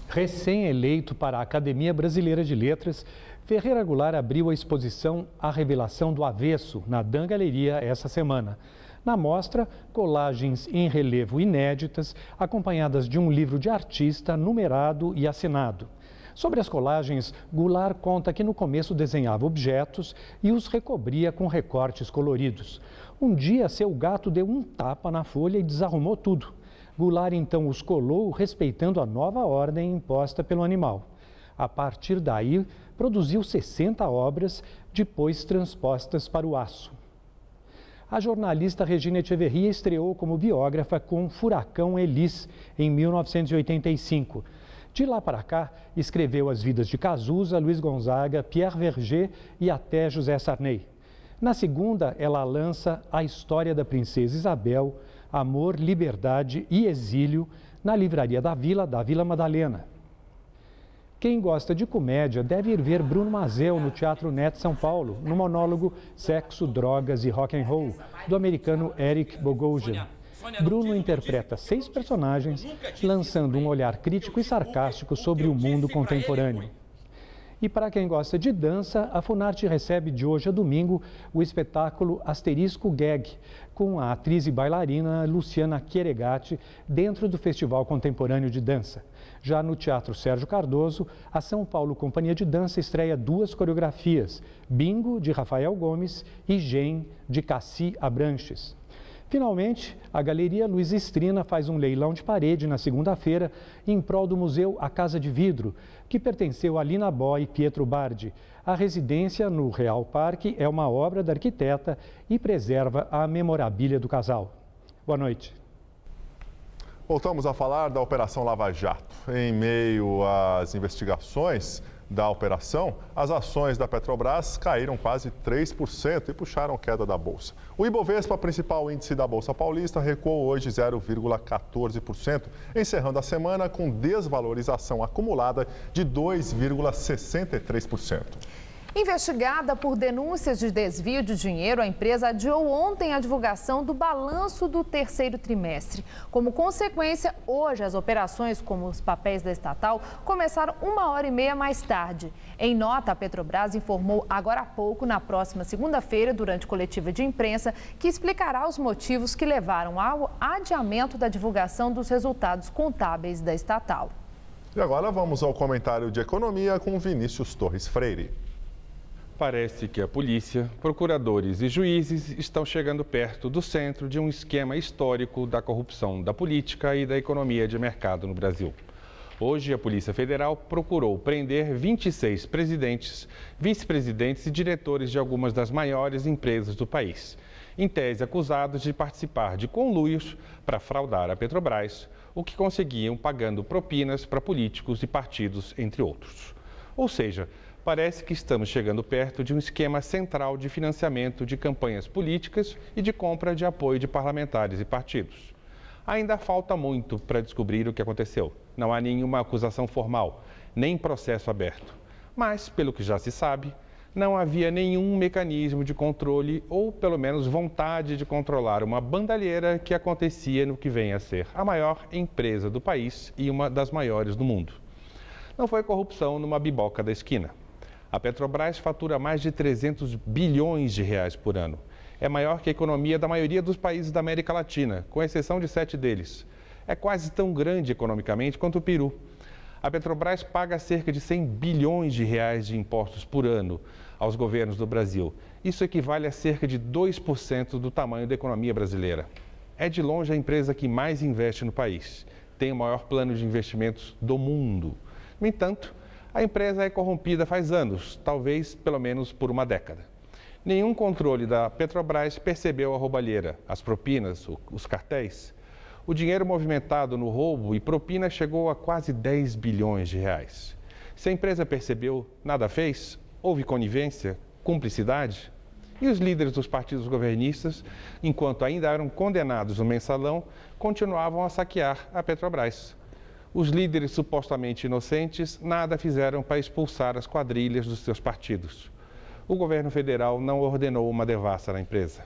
Recém-eleito para a Academia Brasileira de Letras, Ferreira Goulart abriu a exposição A Revelação do Avesso, na Dan Galeria, essa semana. Na mostra, colagens em relevo inéditas, acompanhadas de um livro de artista numerado e assinado. Sobre as colagens, Goulart conta que no começo desenhava objetos e os recobria com recortes coloridos. Um dia, seu gato deu um tapa na folha e desarrumou tudo. Goulart então os colou respeitando a nova ordem imposta pelo animal. A partir daí, produziu 60 obras, depois transpostas para o aço. A jornalista Regina Echeverria estreou como biógrafa com Furacão Elis, em 1985. De lá para cá, escreveu as vidas de Cazuza, Luiz Gonzaga, Pierre Verger e até José Sarney. Na segunda, ela lança A História da Princesa Isabel, Amor, Liberdade e Exílio, na Livraria da Vila Madalena. Quem gosta de comédia deve ir ver Bruno Mazel no Teatro Net São Paulo, no monólogo Sexo, Drogas e Rock and Roll, do americano Eric Bogosian. Bruno interpreta 6 personagens, lançando um olhar crítico e sarcástico sobre o mundo contemporâneo. E para quem gosta de dança, a Funarte recebe de hoje a domingo o espetáculo Asterisco Gag, com a atriz e bailarina Luciana Queregati, dentro do Festival Contemporâneo de Dança. Já no Teatro Sérgio Cardoso, a São Paulo Companhia de Dança estreia 2 coreografias, Bingo, de Rafael Gomes, e Gen, de Cassi Abranches. Finalmente, a Galeria Luiz Estrina faz um leilão de parede na segunda-feira em prol do Museu A Casa de Vidro, que pertenceu a Lina Bó e Pietro Bardi. A residência no Real Parque é uma obra da arquiteta e preserva a memorabilia do casal. Boa noite. Voltamos a falar da Operação Lava Jato. Em meio às investigações da operação, as ações da Petrobras caíram quase 3% e puxaram queda da Bolsa. O Ibovespa, principal índice da Bolsa Paulista, recuou hoje 0,14%, encerrando a semana com desvalorização acumulada de 2,63%. Investigada por denúncias de desvio de dinheiro, a empresa adiou ontem a divulgação do balanço do terceiro trimestre. Como consequência, hoje as operações como os papéis da estatal começaram 1h30 mais tarde. Em nota, a Petrobras informou agora há pouco, na próxima segunda-feira, durante coletiva de imprensa, que explicará os motivos que levaram ao adiamento da divulgação dos resultados contábeis da estatal. E agora vamos ao comentário de economia com Vinícius Torres Freire. Parece que a polícia, procuradores e juízes estão chegando perto do centro de um esquema histórico da corrupção da política e da economia de mercado no Brasil. Hoje, a Polícia Federal procurou prender 26 presidentes, vice-presidentes e diretores de algumas das maiores empresas do país, em tese acusados de participar de conluios para fraudar a Petrobras, o que conseguiam pagando propinas para políticos e partidos, entre outros. Ou seja, parece que estamos chegando perto de um esquema central de financiamento de campanhas políticas e de compra de apoio de parlamentares e partidos. Ainda falta muito para descobrir o que aconteceu. Não há nenhuma acusação formal, nem processo aberto. Mas, pelo que já se sabe, não havia nenhum mecanismo de controle ou, pelo menos, vontade de controlar uma bandalheira que acontecia no que vem a ser a maior empresa do país e uma das maiores do mundo. Não foi corrupção numa biboca da esquina. A Petrobras fatura mais de 300 bilhões de reais por ano. É maior que a economia da maioria dos países da América Latina, com exceção de 7 deles. É quase tão grande economicamente quanto o Peru. A Petrobras paga cerca de 100 bilhões de reais de impostos por ano aos governos do Brasil. Isso equivale a cerca de 2% do tamanho da economia brasileira. É de longe a empresa que mais investe no país. Tem o maior plano de investimentos do mundo. No entanto, a empresa é corrompida faz anos, talvez pelo menos por uma década. Nenhum controle da Petrobras percebeu a roubalheira, as propinas, os cartéis. O dinheiro movimentado no roubo e propina chegou a quase 10 bilhões de reais. Se a empresa percebeu, nada fez? Houve conivência? Cumplicidade? E os líderes dos partidos governistas, enquanto ainda eram condenados no mensalão, continuavam a saquear a Petrobras. Os líderes supostamente inocentes nada fizeram para expulsar as quadrilhas dos seus partidos. O governo federal não ordenou uma devassa na empresa.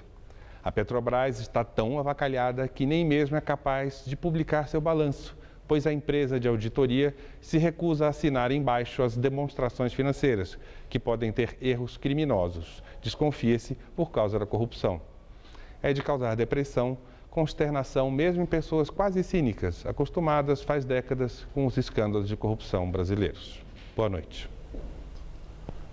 A Petrobras está tão avacalhada que nem mesmo é capaz de publicar seu balanço, pois a empresa de auditoria se recusa a assinar embaixo as demonstrações financeiras, que podem ter erros criminosos, desconfia-se, por causa da corrupção. É de causar depressão, consternação, mesmo em pessoas quase cínicas, acostumadas faz décadas com os escândalos de corrupção brasileiros. Boa noite.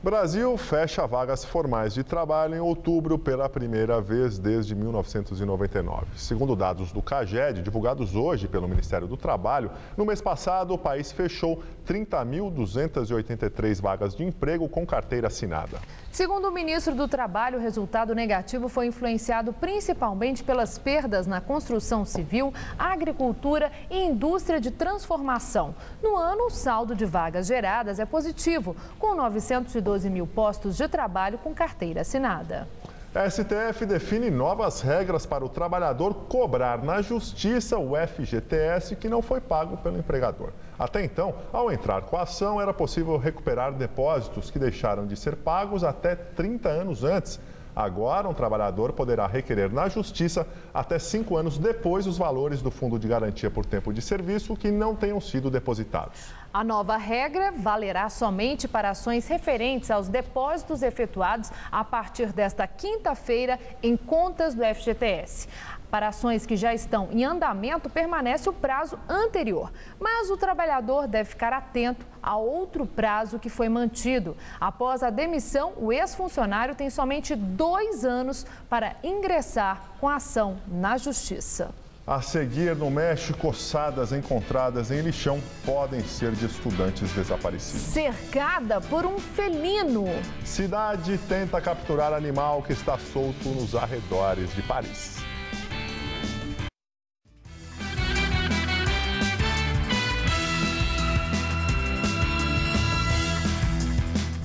Brasil fecha vagas formais de trabalho em outubro pela primeira vez desde 1999. Segundo dados do CAGED, divulgados hoje pelo Ministério do Trabalho, no mês passado o país fechou 30.283 vagas de emprego com carteira assinada. Segundo o ministro do Trabalho, o resultado negativo foi influenciado principalmente pelas perdas na construção civil, agricultura e indústria de transformação. No ano, o saldo de vagas geradas é positivo, com 912 mil postos de trabalho com carteira assinada. A STF define novas regras para o trabalhador cobrar na justiça o FGTS que não foi pago pelo empregador. Até então, ao entrar com a ação, era possível recuperar depósitos que deixaram de ser pagos até 30 anos antes. Agora, um trabalhador poderá requerer na Justiça até 5 anos depois os valores do Fundo de Garantia por Tempo de Serviço que não tenham sido depositados. A nova regra valerá somente para ações referentes aos depósitos efetuados a partir desta quinta-feira em contas do FGTS. Para ações que já estão em andamento, permanece o prazo anterior, mas o trabalhador deve ficar atento a outro prazo que foi mantido. Após a demissão, o ex-funcionário tem somente 2 anos para ingressar com a ação na Justiça. A seguir, no México, ossadas encontradas em lixão podem ser de estudantes desaparecidos. Cercada por um felino. Cidade tenta capturar animal que está solto nos arredores de Paris.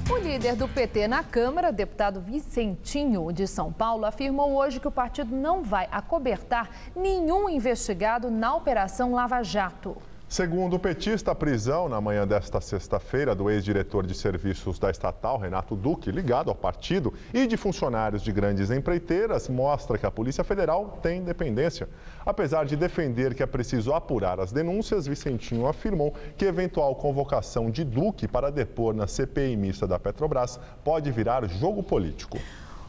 O líder do PT na Câmara, deputado Vicentinho de São Paulo, afirmou hoje que o partido não vai acobertar nenhum investigado na Operação Lava Jato. Segundo o petista, a prisão na manhã desta sexta-feira do ex-diretor de serviços da estatal, Renato Duque, ligado ao partido, e de funcionários de grandes empreiteiras, mostra que a Polícia Federal tem independência. Apesar de defender que é preciso apurar as denúncias, Vicentinho afirmou que eventual convocação de Duque para depor na CPI mista da Petrobras pode virar jogo político.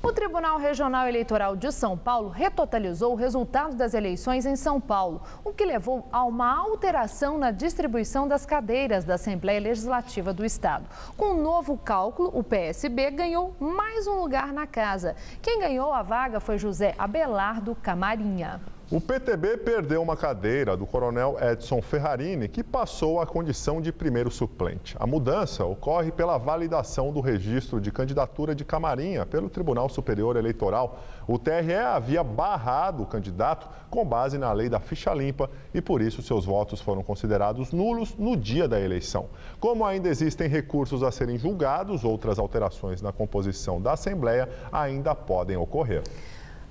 O Tribunal Regional Eleitoral de São Paulo retotalizou o resultado das eleições em São Paulo, o que levou a uma alteração na distribuição das cadeiras da Assembleia Legislativa do Estado. Com o novo cálculo, o PSB ganhou mais um lugar na casa. Quem ganhou a vaga foi José Abelardo Camarinha. O PTB perdeu uma cadeira do coronel Edson Ferrarini, que passou à condição de primeiro suplente. A mudança ocorre pela validação do registro de candidatura de Camarinha pelo Tribunal Superior Eleitoral. O TRE havia barrado o candidato com base na lei da ficha limpa e, por isso, seus votos foram considerados nulos no dia da eleição. Como ainda existem recursos a serem julgados, outras alterações na composição da Assembleia ainda podem ocorrer.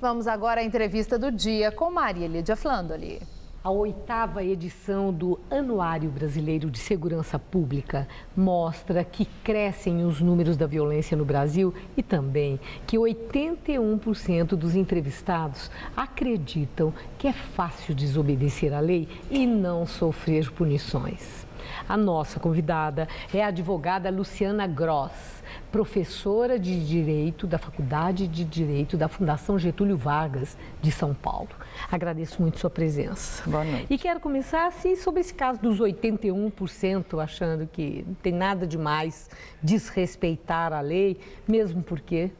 Vamos agora à entrevista do dia com Maria Lídia Flandoli. A 8ª edição do Anuário Brasileiro de Segurança Pública mostra que crescem os números da violência no Brasil e também que 81% dos entrevistados acreditam que é fácil desobedecer à lei e não sofrer punições. A nossa convidada é a advogada Luciana Gross, professora de Direito da Faculdade de Direito da Fundação Getúlio Vargas de São Paulo. Agradeço muito sua presença. Boa noite. E quero começar assim sobre esse caso dos 81% achando que não tem nada demais desrespeitar a lei, mesmo porque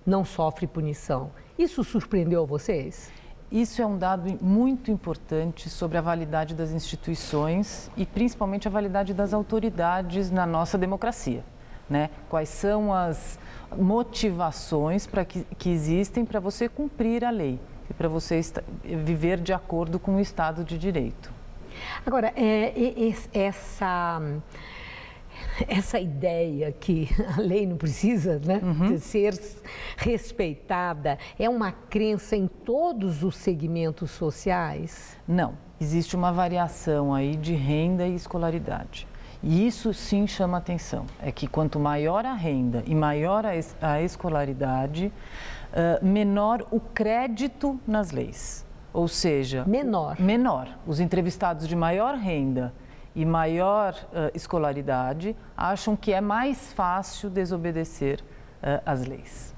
não sofre punição. Isso surpreendeu vocês? Isso é um dado muito importante sobre a validade das instituições e principalmente a validade das autoridades na nossa democracia, né? Quais são as motivações que existem para você cumprir a lei e para você viver de acordo com o Estado de Direito. Agora, essa ideia que a lei não precisa, né, de ser respeitada, é uma crença em todos os segmentos sociais? Não, existe uma variação aí de renda e escolaridade. E isso sim chama atenção, é que quanto maior a renda e maior a escolaridade, menor o crédito nas leis. Ou seja, menor. Os entrevistados de maior renda e maior escolaridade acham que é mais fácil desobedecer às leis.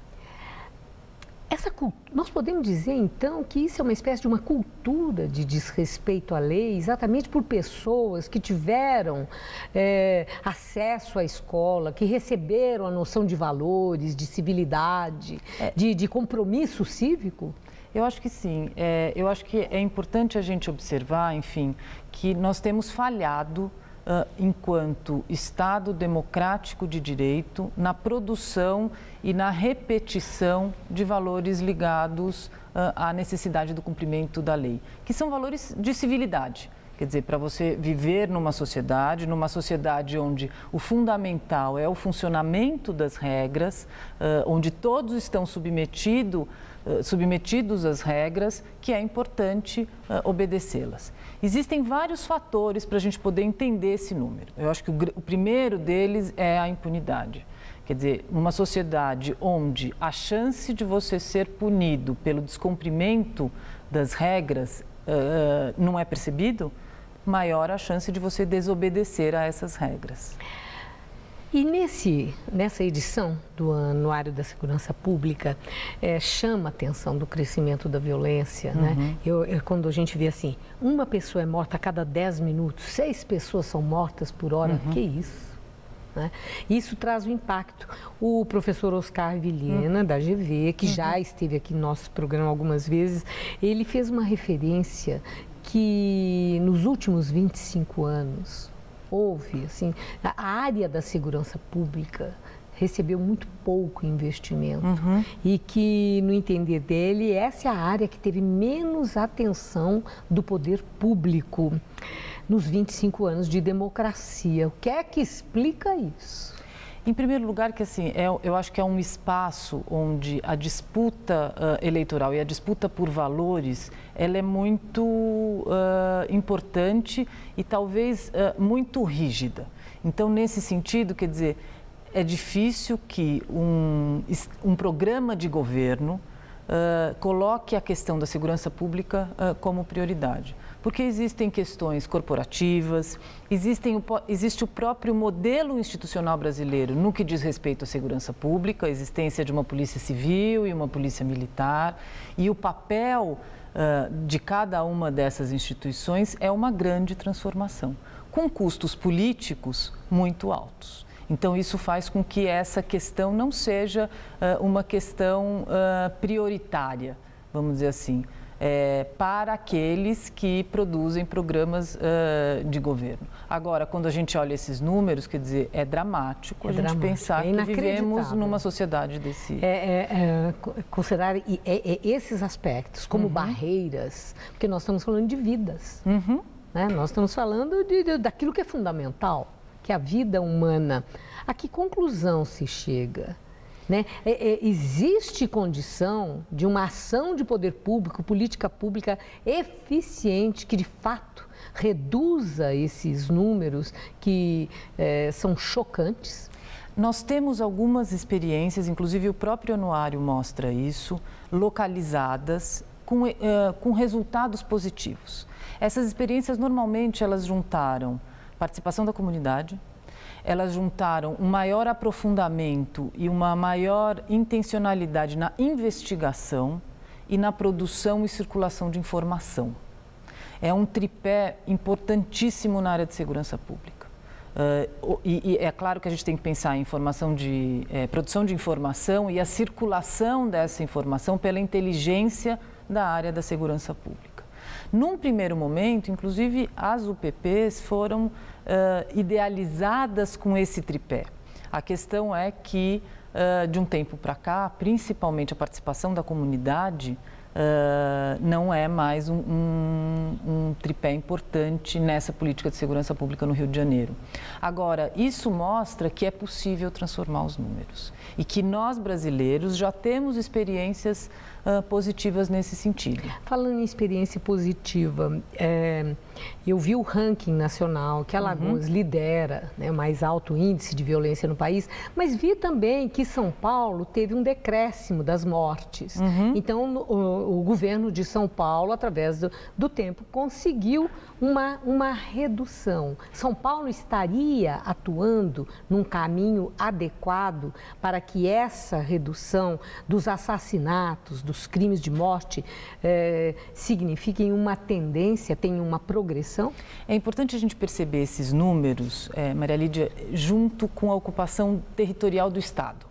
Nós podemos dizer, então, que isso é uma espécie de uma cultura de desrespeito à lei, exatamente por pessoas que tiveram acesso à escola, que receberam a noção de valores, de civilidade, de compromisso cívico? Eu acho que sim. Eu acho que é importante a gente observar, enfim, que nós temos falhado enquanto Estado democrático de direito na produção e na repetição de valores ligados à necessidade do cumprimento da lei, que são valores de civilidade. Quer dizer, para você viver numa sociedade onde o fundamental é o funcionamento das regras, onde todos estão submetidos às regras, que é importante obedecê-las. Existem vários fatores para a gente poder entender esse número. Eu acho que o primeiro deles é a impunidade. Quer dizer, numa sociedade onde a chance de você ser punido pelo descumprimento das regras não é percebido, maior a chance de você desobedecer a essas regras. E nessa edição do Anuário da Segurança Pública, chama a atenção do crescimento da violência, né? Quando a gente vê assim, uma pessoa é morta a cada 10 minutos, 6 pessoas são mortas por hora, que isso? Né? Isso traz um impacto. O professor Oscar Vilhena, da GV, que já esteve aqui no nosso programa algumas vezes, ele fez uma referência que nos últimos 25 anos houve, assim, a área da segurança pública recebeu muito pouco investimento e que, no entender dele, essa é a área que teve menos atenção do poder público nos 25 anos de democracia. O que é que explica isso? Em primeiro lugar, que assim, eu acho que é um espaço onde a disputa eleitoral e a disputa por valores, ela é muito importante e talvez muito rígida. Então, nesse sentido, quer dizer, é difícil que um programa de governo coloque a questão da segurança pública como prioridade. Porque existem questões corporativas, existe o próprio modelo institucional brasileiro no que diz respeito à segurança pública, a existência de uma polícia civil e uma polícia militar, e o papel de cada uma dessas instituições é uma grande transformação, com custos políticos muito altos. Então, isso faz com que essa questão não seja uma questão prioritária, vamos dizer assim, para aqueles que produzem programas de governo. Agora, quando a gente olha esses números, quer dizer, é dramático a gente pensar que vivemos numa sociedade desse... Considerar esses aspectos como barreiras, porque nós estamos falando de vidas, né? Nós estamos falando daquilo que é fundamental, que é a vida humana. A que conclusão se chega? Né? Existe condição de uma ação de poder público, política pública eficiente, que de fato reduza esses números que são chocantes? Nós temos algumas experiências, inclusive o próprio anuário mostra isso, localizadas com resultados positivos. Essas experiências normalmente elas juntaram participação da comunidade, elas juntaram um maior aprofundamento e uma maior intencionalidade na investigação e na produção e circulação de informação. É um tripé importantíssimo na área de segurança pública. E é claro que a gente tem que pensar em produção de informação e a circulação dessa informação pela inteligência da área da segurança pública. Num primeiro momento, inclusive, as UPPs foram idealizadas com esse tripé. A questão é que, de um tempo para cá, principalmente a participação da comunidade, não é mais um tripé importante nessa política de segurança pública no Rio de Janeiro. Agora, isso mostra que é possível transformar os números e que nós, brasileiros, já temos experiências positivas nesse sentido. Falando em experiência positiva, eu vi o ranking nacional que Alagoas lidera, né, o mais alto índice de violência no país, mas vi também que São Paulo teve um decréscimo das mortes. Então, o governo de São Paulo, através do tempo, conseguiu uma redução. São Paulo estaria atuando num caminho adequado para que essa redução dos assassinatos, dos crimes de morte, signifiquem uma tendência, tenham uma progressão? É importante a gente perceber esses números, Maria Lídia, junto com a ocupação territorial do Estado.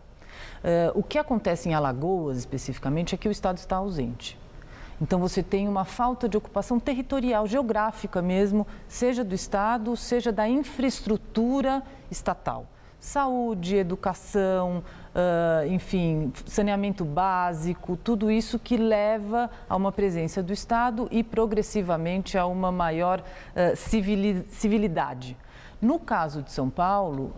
O que acontece em Alagoas, especificamente, é que o Estado está ausente. Então, você tem uma falta de ocupação territorial, geográfica mesmo, seja do Estado, seja da infraestrutura estatal. Saúde, educação, enfim, saneamento básico, tudo isso que leva a uma presença do Estado e, progressivamente, a uma maior civilidade. No caso de São Paulo,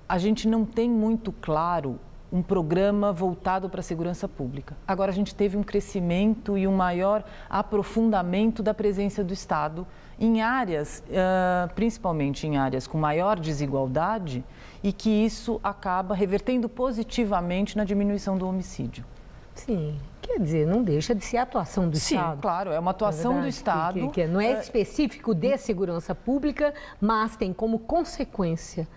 a gente não tem muito claro um programa voltado para a segurança pública. Agora, a gente teve um crescimento e um maior aprofundamento da presença do Estado em áreas, principalmente em áreas com maior desigualdade, e que isso acaba revertendo positivamente na diminuição do homicídio. Sim, quer dizer, não deixa de ser a atuação do Estado. Sim, claro, é uma atuação do Estado. Que não é específico de segurança pública, mas tem como consequência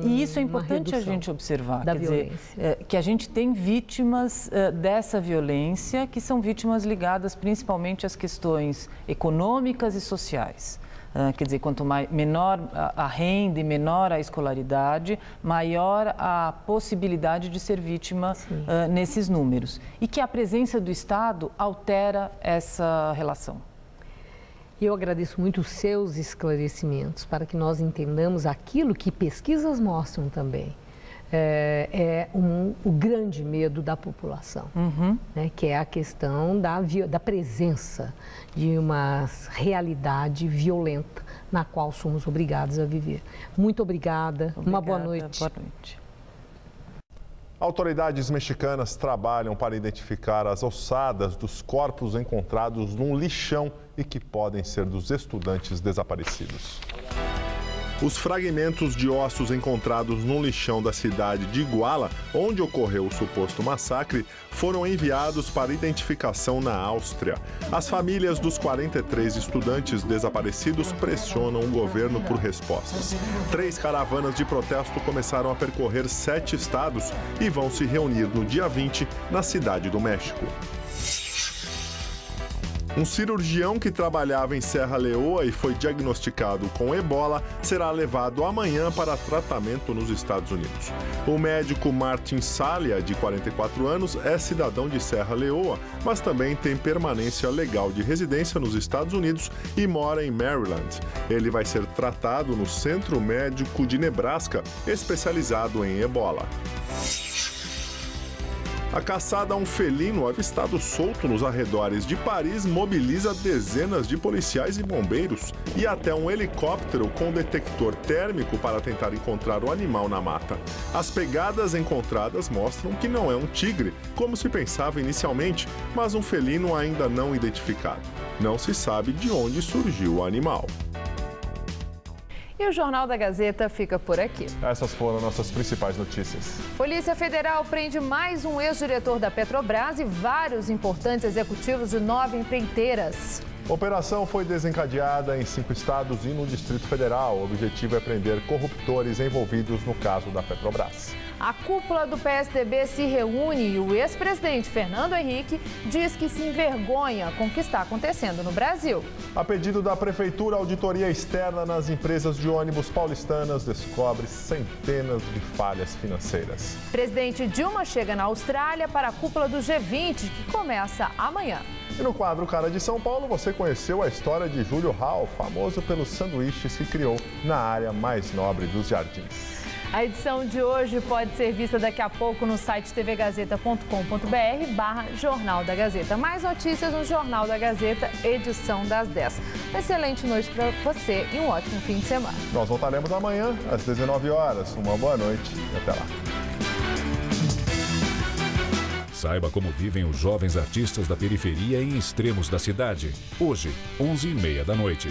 e isso é importante a gente observar, da quer violência. dizer, que a gente tem vítimas dessa violência, que são vítimas ligadas principalmente às questões econômicas e sociais. Quer dizer, quanto menor a renda e menor a escolaridade, maior a possibilidade de ser vítima nesses números. E que a presença do Estado altera essa relação. Eu agradeço muito os seus esclarecimentos para que nós entendamos aquilo que pesquisas mostram também. O grande medo da população, né, que é a questão da presença de uma realidade violenta na qual somos obrigados a viver. Muito obrigada. Uma boa noite. Boa noite. Autoridades mexicanas trabalham para identificar as ossadas dos corpos encontrados num lixão e que podem ser dos estudantes desaparecidos. Os fragmentos de ossos encontrados num lixão da cidade de Iguala, onde ocorreu o suposto massacre, foram enviados para identificação na Áustria. As famílias dos 43 estudantes desaparecidos pressionam o governo por respostas. 3 caravanas de protesto começaram a percorrer 7 estados e vão se reunir no dia 20 na Cidade do México. Um cirurgião que trabalhava em Serra Leoa e foi diagnosticado com ebola será levado amanhã para tratamento nos Estados Unidos. O médico Martin Salia, de 44 anos, é cidadão de Serra Leoa, mas também tem permanência legal de residência nos Estados Unidos e mora em Maryland. Ele vai ser tratado no Centro Médico de Nebraska, especializado em ebola. A caçada a um felino avistado solto nos arredores de Paris mobiliza dezenas de policiais e bombeiros e até um helicóptero com detector térmico para tentar encontrar o animal na mata. As pegadas encontradas mostram que não é um tigre, como se pensava inicialmente, mas um felino ainda não identificado. Não se sabe de onde surgiu o animal. E o Jornal da Gazeta fica por aqui. Essas foram nossas principais notícias. Polícia Federal prende mais um ex-diretor da Petrobras e vários importantes executivos de 9 empreiteiras. A operação foi desencadeada em 5 estados e no Distrito Federal. O objetivo é prender corruptores envolvidos no caso da Petrobras. A cúpula do PSDB se reúne e o ex-presidente Fernando Henrique diz que se envergonha com o que está acontecendo no Brasil. A pedido da Prefeitura, a auditoria externa nas empresas de ônibus paulistanas descobre centenas de falhas financeiras. Presidente Dilma chega na Austrália para a cúpula do G20, que começa amanhã. E no quadro Cara de São Paulo, você conheceu a história de Júlio Hall, famoso pelos sanduíches que criou na área mais nobre dos Jardins. A edição de hoje pode ser vista daqui a pouco no site tvgazeta.com.br/Jornal da Gazeta. Mais notícias no Jornal da Gazeta, edição das 10. Uma excelente noite para você e um ótimo fim de semana. Nós voltaremos amanhã às 19 horas. Uma boa noite e até lá. Saiba como vivem os jovens artistas da periferia em extremos da cidade. Hoje, 11h30 da noite.